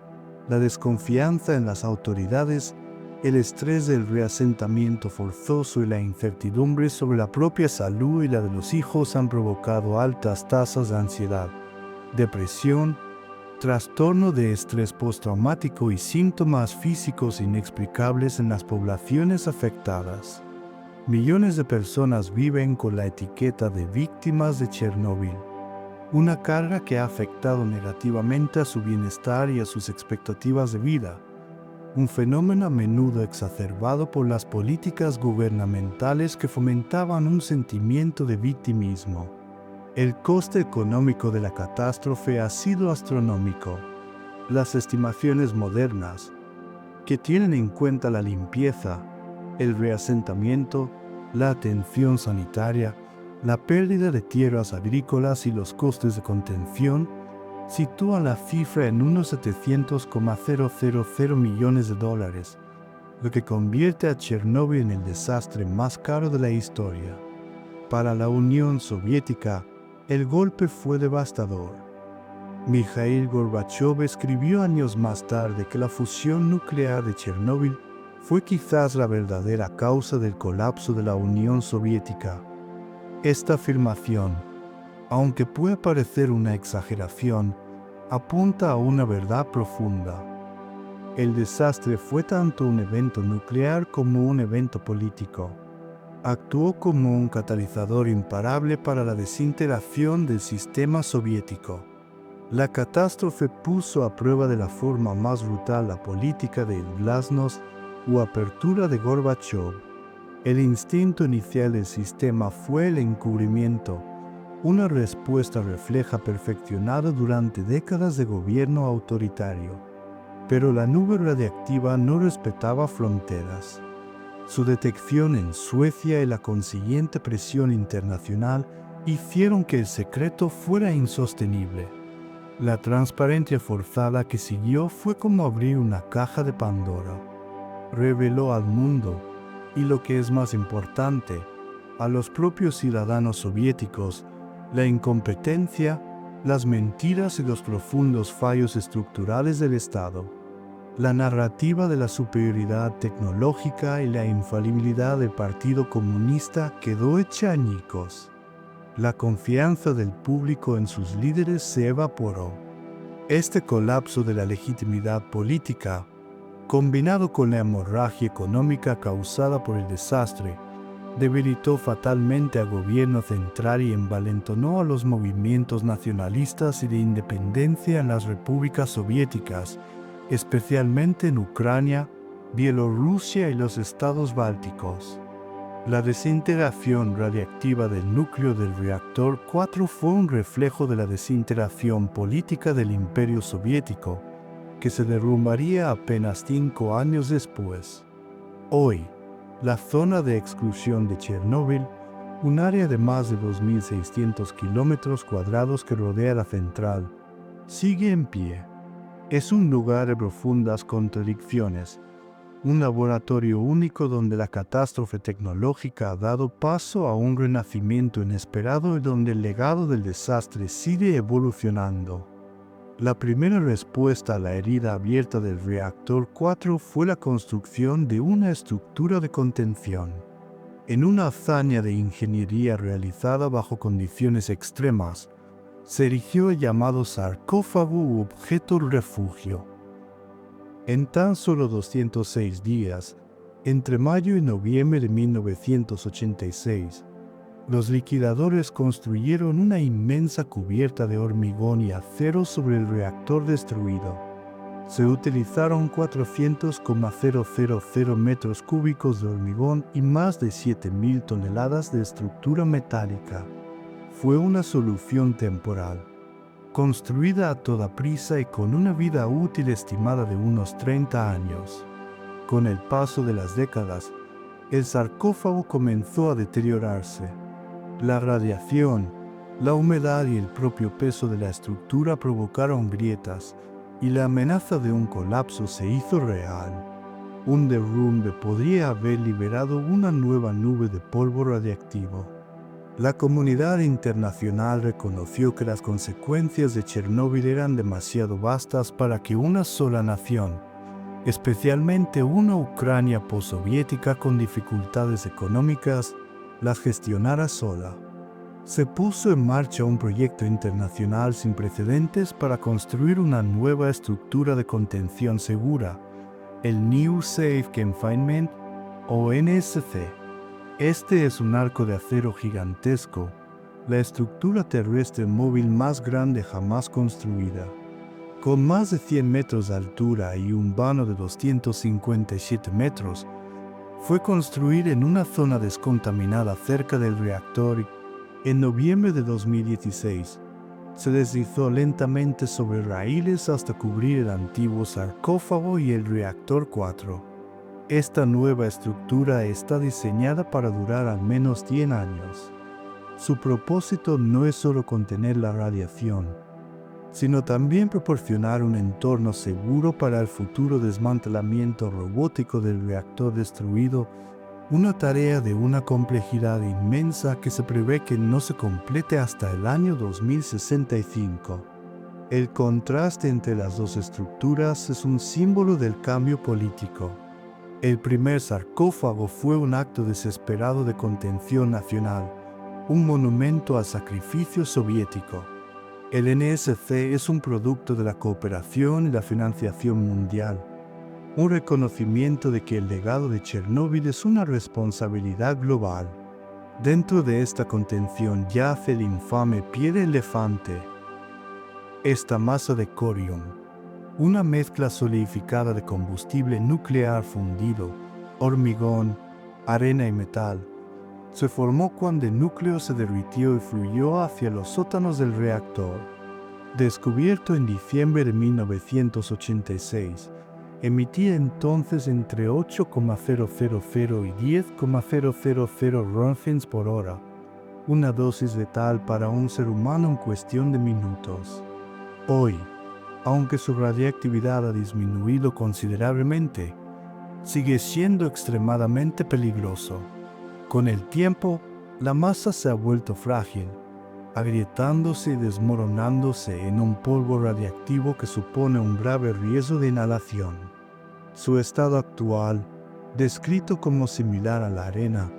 la desconfianza en las autoridades, el estrés del reasentamiento forzoso y la incertidumbre sobre la propia salud y la de los hijos han provocado altas tasas de ansiedad, depresión, trastorno de estrés postraumático y síntomas físicos inexplicables en las poblaciones afectadas. Millones de personas viven con la etiqueta de víctimas de Chernóbil, una carga que ha afectado negativamente a su bienestar y a sus expectativas de vida, un fenómeno a menudo exacerbado por las políticas gubernamentales que fomentaban un sentimiento de victimismo. El coste económico de la catástrofe ha sido astronómico. Las estimaciones modernas, que tienen en cuenta la limpieza, el reasentamiento, la atención sanitaria, la pérdida de tierras agrícolas y los costes de contención, sitúan la cifra en unos 700,000 millones de dólares, lo que convierte a Chernóbil en el desastre más caro de la historia. Para la Unión Soviética, el golpe fue devastador. Mikhail Gorbachev escribió años más tarde que la fusión nuclear de Chernóbil fue quizás la verdadera causa del colapso de la Unión Soviética. Esta afirmación, aunque puede parecer una exageración, apunta a una verdad profunda. El desastre fue tanto un evento nuclear como un evento político. Actuó como un catalizador imparable para la desintegración del sistema soviético. La catástrofe puso a prueba de la forma más brutal la política de glasnost o apertura de Gorbachev. El instinto inicial del sistema fue el encubrimiento, una respuesta refleja perfeccionada durante décadas de gobierno autoritario. Pero la nube radiactiva no respetaba fronteras. Su detección en Suecia y la consiguiente presión internacional hicieron que el secreto fuera insostenible. La transparencia forzada que siguió fue como abrir una caja de Pandora. Reveló al mundo, y lo que es más importante, a los propios ciudadanos soviéticos, la incompetencia, las mentiras y los profundos fallos estructurales del Estado. La narrativa de la superioridad tecnológica y la infalibilidad del Partido Comunista quedó hecha añicos. La confianza del público en sus líderes se evaporó. Este colapso de la legitimidad política, combinado con la hemorragia económica causada por el desastre, debilitó fatalmente al gobierno central y envalentonó a los movimientos nacionalistas y de independencia en las repúblicas soviéticas, especialmente en Ucrania, Bielorrusia y los estados bálticos. La desintegración radiactiva del núcleo del reactor 4 fue un reflejo de la desintegración política del Imperio Soviético, que se derrumbaría apenas 5 años después. Hoy, la zona de exclusión de Chernóbil, un área de más de 2.600 kilómetros cuadrados que rodea la central, sigue en pie. Es un lugar de profundas contradicciones, un laboratorio único donde la catástrofe tecnológica ha dado paso a un renacimiento inesperado y donde el legado del desastre sigue evolucionando. La primera respuesta a la herida abierta del reactor 4 fue la construcción de una estructura de contención. En una hazaña de ingeniería realizada bajo condiciones extremas, se erigió el llamado sarcófago u objeto refugio. En tan solo 206 días, entre mayo y noviembre de 1986, los liquidadores construyeron una inmensa cubierta de hormigón y acero sobre el reactor destruido. Se utilizaron 400,000 metros cúbicos de hormigón y más de 7.000 toneladas de estructura metálica. Fue una solución temporal, construida a toda prisa y con una vida útil estimada de unos 30 años. Con el paso de las décadas, el sarcófago comenzó a deteriorarse. La radiación, la humedad y el propio peso de la estructura provocaron grietas, y la amenaza de un colapso se hizo real. Un derrumbe podría haber liberado una nueva nube de polvo radiactivo. La comunidad internacional reconoció que las consecuencias de Chernóbil eran demasiado vastas para que una sola nación, especialmente una Ucrania postsoviética con dificultades económicas, las gestionara sola. Se puso en marcha un proyecto internacional sin precedentes para construir una nueva estructura de contención segura, el New Safe Confinement o NSC. Este es un arco de acero gigantesco, la estructura terrestre móvil más grande jamás construida. Con más de 100 metros de altura y un vano de 257 metros, fue construida en una zona descontaminada cerca del reactor y, en noviembre de 2016, se deslizó lentamente sobre raíles hasta cubrir el antiguo sarcófago y el reactor 4. Esta nueva estructura está diseñada para durar al menos 100 años. Su propósito no es solo contener la radiación, sino también proporcionar un entorno seguro para el futuro desmantelamiento robótico del reactor destruido, una tarea de una complejidad inmensa que se prevé que no se complete hasta el año 2065. El contraste entre las dos estructuras es un símbolo del cambio político. El primer sarcófago fue un acto desesperado de contención nacional, un monumento al sacrificio soviético. El NSC es un producto de la cooperación y la financiación mundial, un reconocimiento de que el legado de Chernóbil es una responsabilidad global. Dentro de esta contención yace el infame pie de elefante. Esta masa de corium, una mezcla solidificada de combustible nuclear fundido, hormigón, arena y metal, se formó cuando el núcleo se derritió y fluyó hacia los sótanos del reactor. Descubierto en diciembre de 1986, emitía entonces entre 8,000 y 10,000 roentgens por hora, una dosis letal para un ser humano en cuestión de minutos. Hoy, aunque su radiactividad ha disminuido considerablemente, sigue siendo extremadamente peligroso. Con el tiempo, la masa se ha vuelto frágil, agrietándose y desmoronándose en un polvo radiactivo que supone un grave riesgo de inhalación. Su estado actual, descrito como similar a la arena,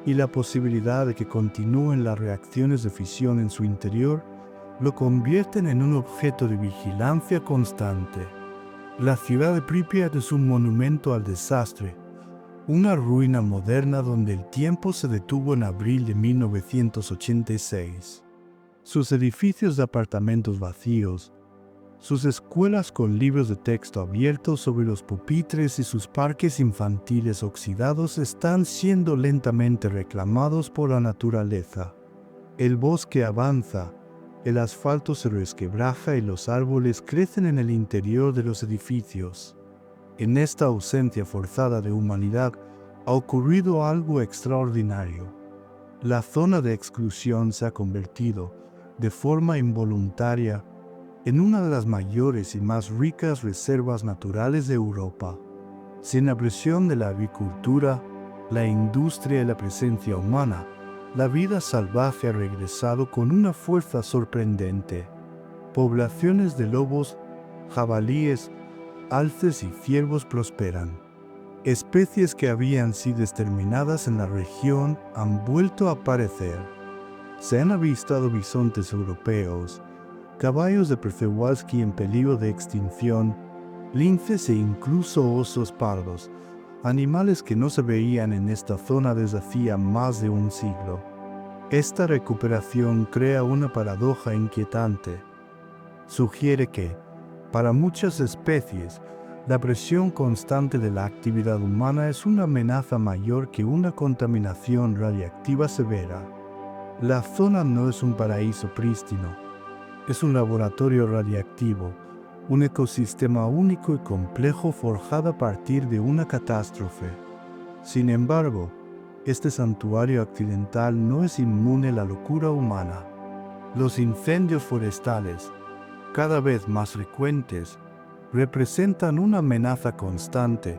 y la posibilidad de que continúen las reacciones de fisión en su interior, lo convierten en un objeto de vigilancia constante. La ciudad de Pripyat es un monumento al desastre, una ruina moderna donde el tiempo se detuvo en abril de 1986. Sus edificios de apartamentos vacíos, sus escuelas con libros de texto abiertos sobre los pupitres y sus parques infantiles oxidados están siendo lentamente reclamados por la naturaleza. El bosque avanza, el asfalto se resquebraja y los árboles crecen en el interior de los edificios. En esta ausencia forzada de humanidad ha ocurrido algo extraordinario. La zona de exclusión se ha convertido, de forma involuntaria, en una de las mayores y más ricas reservas naturales de Europa. Sin la presión de la agricultura, la industria y la presencia humana, la vida salvaje ha regresado con una fuerza sorprendente. Poblaciones de lobos, jabalíes, alces y ciervos prosperan. Especies que habían sido exterminadas en la región han vuelto a aparecer. Se han avistado bisontes europeos, caballos de Przewalski en peligro de extinción, linces e incluso osos pardos, animales que no se veían en esta zona desde hacía más de un siglo. Esta recuperación crea una paradoja inquietante. Sugiere que, para muchas especies, la presión constante de la actividad humana es una amenaza mayor que una contaminación radiactiva severa. La zona no es un paraíso prístino, es un laboratorio radiactivo, un ecosistema único y complejo forjado a partir de una catástrofe. Sin embargo, este santuario accidental no es inmune a la locura humana. Los incendios forestales, cada vez más frecuentes, representan una amenaza constante,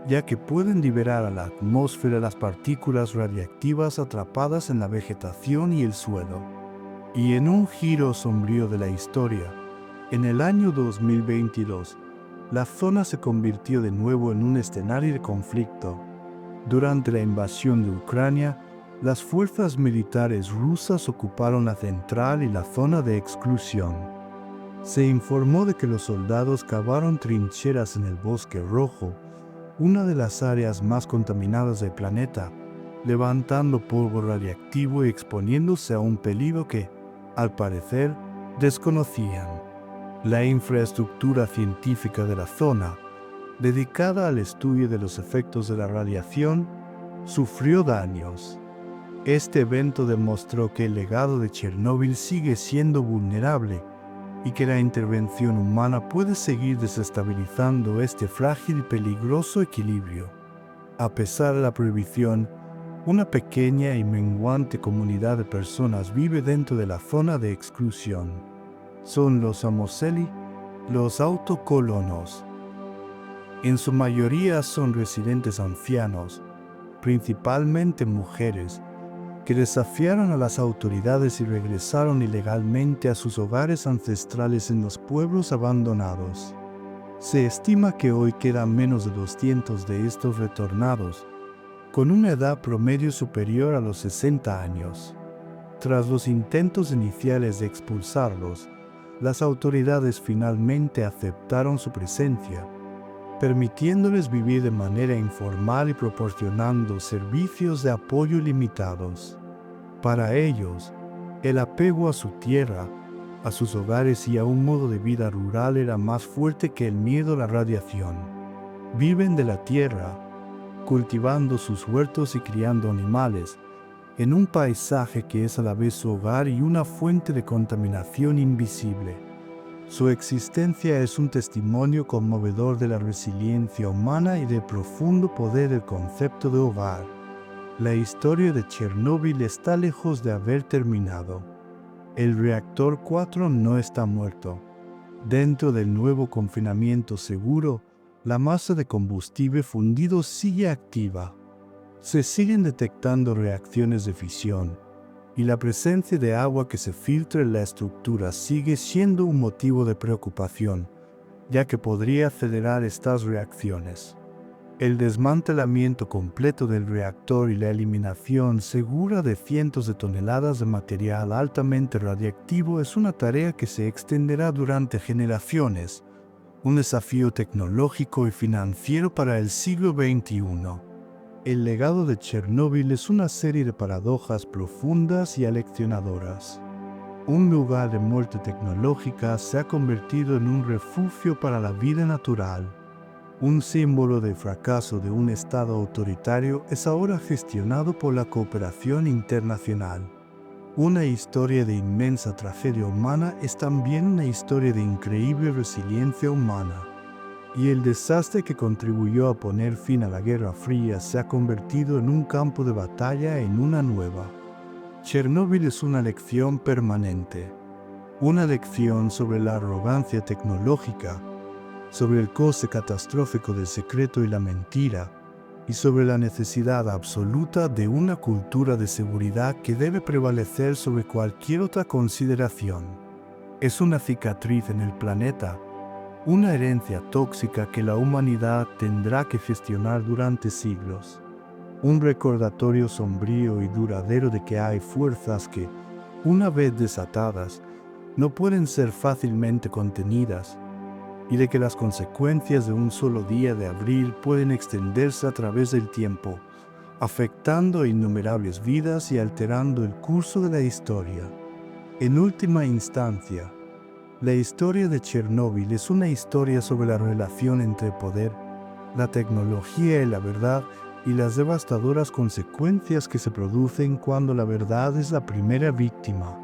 ya que pueden liberar a la atmósfera las partículas radiactivas atrapadas en la vegetación y el suelo. Y en un giro sombrío de la historia, en el año 2022, la zona se convirtió de nuevo en un escenario de conflicto. Durante la invasión de Ucrania, las fuerzas militares rusas ocuparon la central y la zona de exclusión. Se informó de que los soldados cavaron trincheras en el Bosque Rojo, una de las áreas más contaminadas del planeta, levantando polvo radiactivo y exponiéndose a un peligro que, al parecer, desconocían. La infraestructura científica de la zona, dedicada al estudio de los efectos de la radiación, sufrió daños. Este evento demostró que el legado de Chernóbil sigue siendo vulnerable y que la intervención humana puede seguir desestabilizando este frágil y peligroso equilibrio. A pesar de la prohibición, una pequeña y menguante comunidad de personas vive dentro de la zona de exclusión. Son los Amoseli, los autocolonos. En su mayoría son residentes ancianos, principalmente mujeres, que desafiaron a las autoridades y regresaron ilegalmente a sus hogares ancestrales en los pueblos abandonados. Se estima que hoy quedan menos de 200 de estos retornados, con una edad promedio superior a los 60 años. Tras los intentos iniciales de expulsarlos, las autoridades finalmente aceptaron su presencia, permitiéndoles vivir de manera informal y proporcionando servicios de apoyo limitados. Para ellos, el apego a su tierra, a sus hogares y a un modo de vida rural era más fuerte que el miedo a la radiación. Viven de la tierra, cultivando sus huertos y criando animales, en un paisaje que es a la vez su hogar y una fuente de contaminación invisible. Su existencia es un testimonio conmovedor de la resiliencia humana y del profundo poder del concepto de hogar. La historia de Chernóbil está lejos de haber terminado. El reactor 4 no está muerto. Dentro del nuevo confinamiento seguro, la masa de combustible fundido sigue activa. Se siguen detectando reacciones de fisión, y la presencia de agua que se filtra en la estructura sigue siendo un motivo de preocupación, ya que podría acelerar estas reacciones. El desmantelamiento completo del reactor y la eliminación segura de cientos de toneladas de material altamente radiactivo es una tarea que se extenderá durante generaciones, un desafío tecnológico y financiero para el siglo XXI. El legado de Chernóbil es una serie de paradojas profundas y aleccionadoras. Un lugar de muerte tecnológica se ha convertido en un refugio para la vida natural. Un símbolo de fracaso de un Estado autoritario es ahora gestionado por la cooperación internacional. Una historia de inmensa tragedia humana es también una historia de increíble resiliencia humana. Y el desastre que contribuyó a poner fin a la Guerra Fría se ha convertido en un campo de batalla en una nueva. Chernóbil es una lección permanente. Una lección sobre la arrogancia tecnológica, sobre el coste catastrófico del secreto y la mentira, y sobre la necesidad absoluta de una cultura de seguridad que debe prevalecer sobre cualquier otra consideración. Es una cicatriz en el planeta, una herencia tóxica que la humanidad tendrá que gestionar durante siglos. Un recordatorio sombrío y duradero de que hay fuerzas que, una vez desatadas, no pueden ser fácilmente contenidas, y de que las consecuencias de un solo día de abril pueden extenderse a través del tiempo, afectando a innumerables vidas y alterando el curso de la historia. En última instancia, la historia de Chernóbil es una historia sobre la relación entre el poder, la tecnología y la verdad, y las devastadoras consecuencias que se producen cuando la verdad es la primera víctima.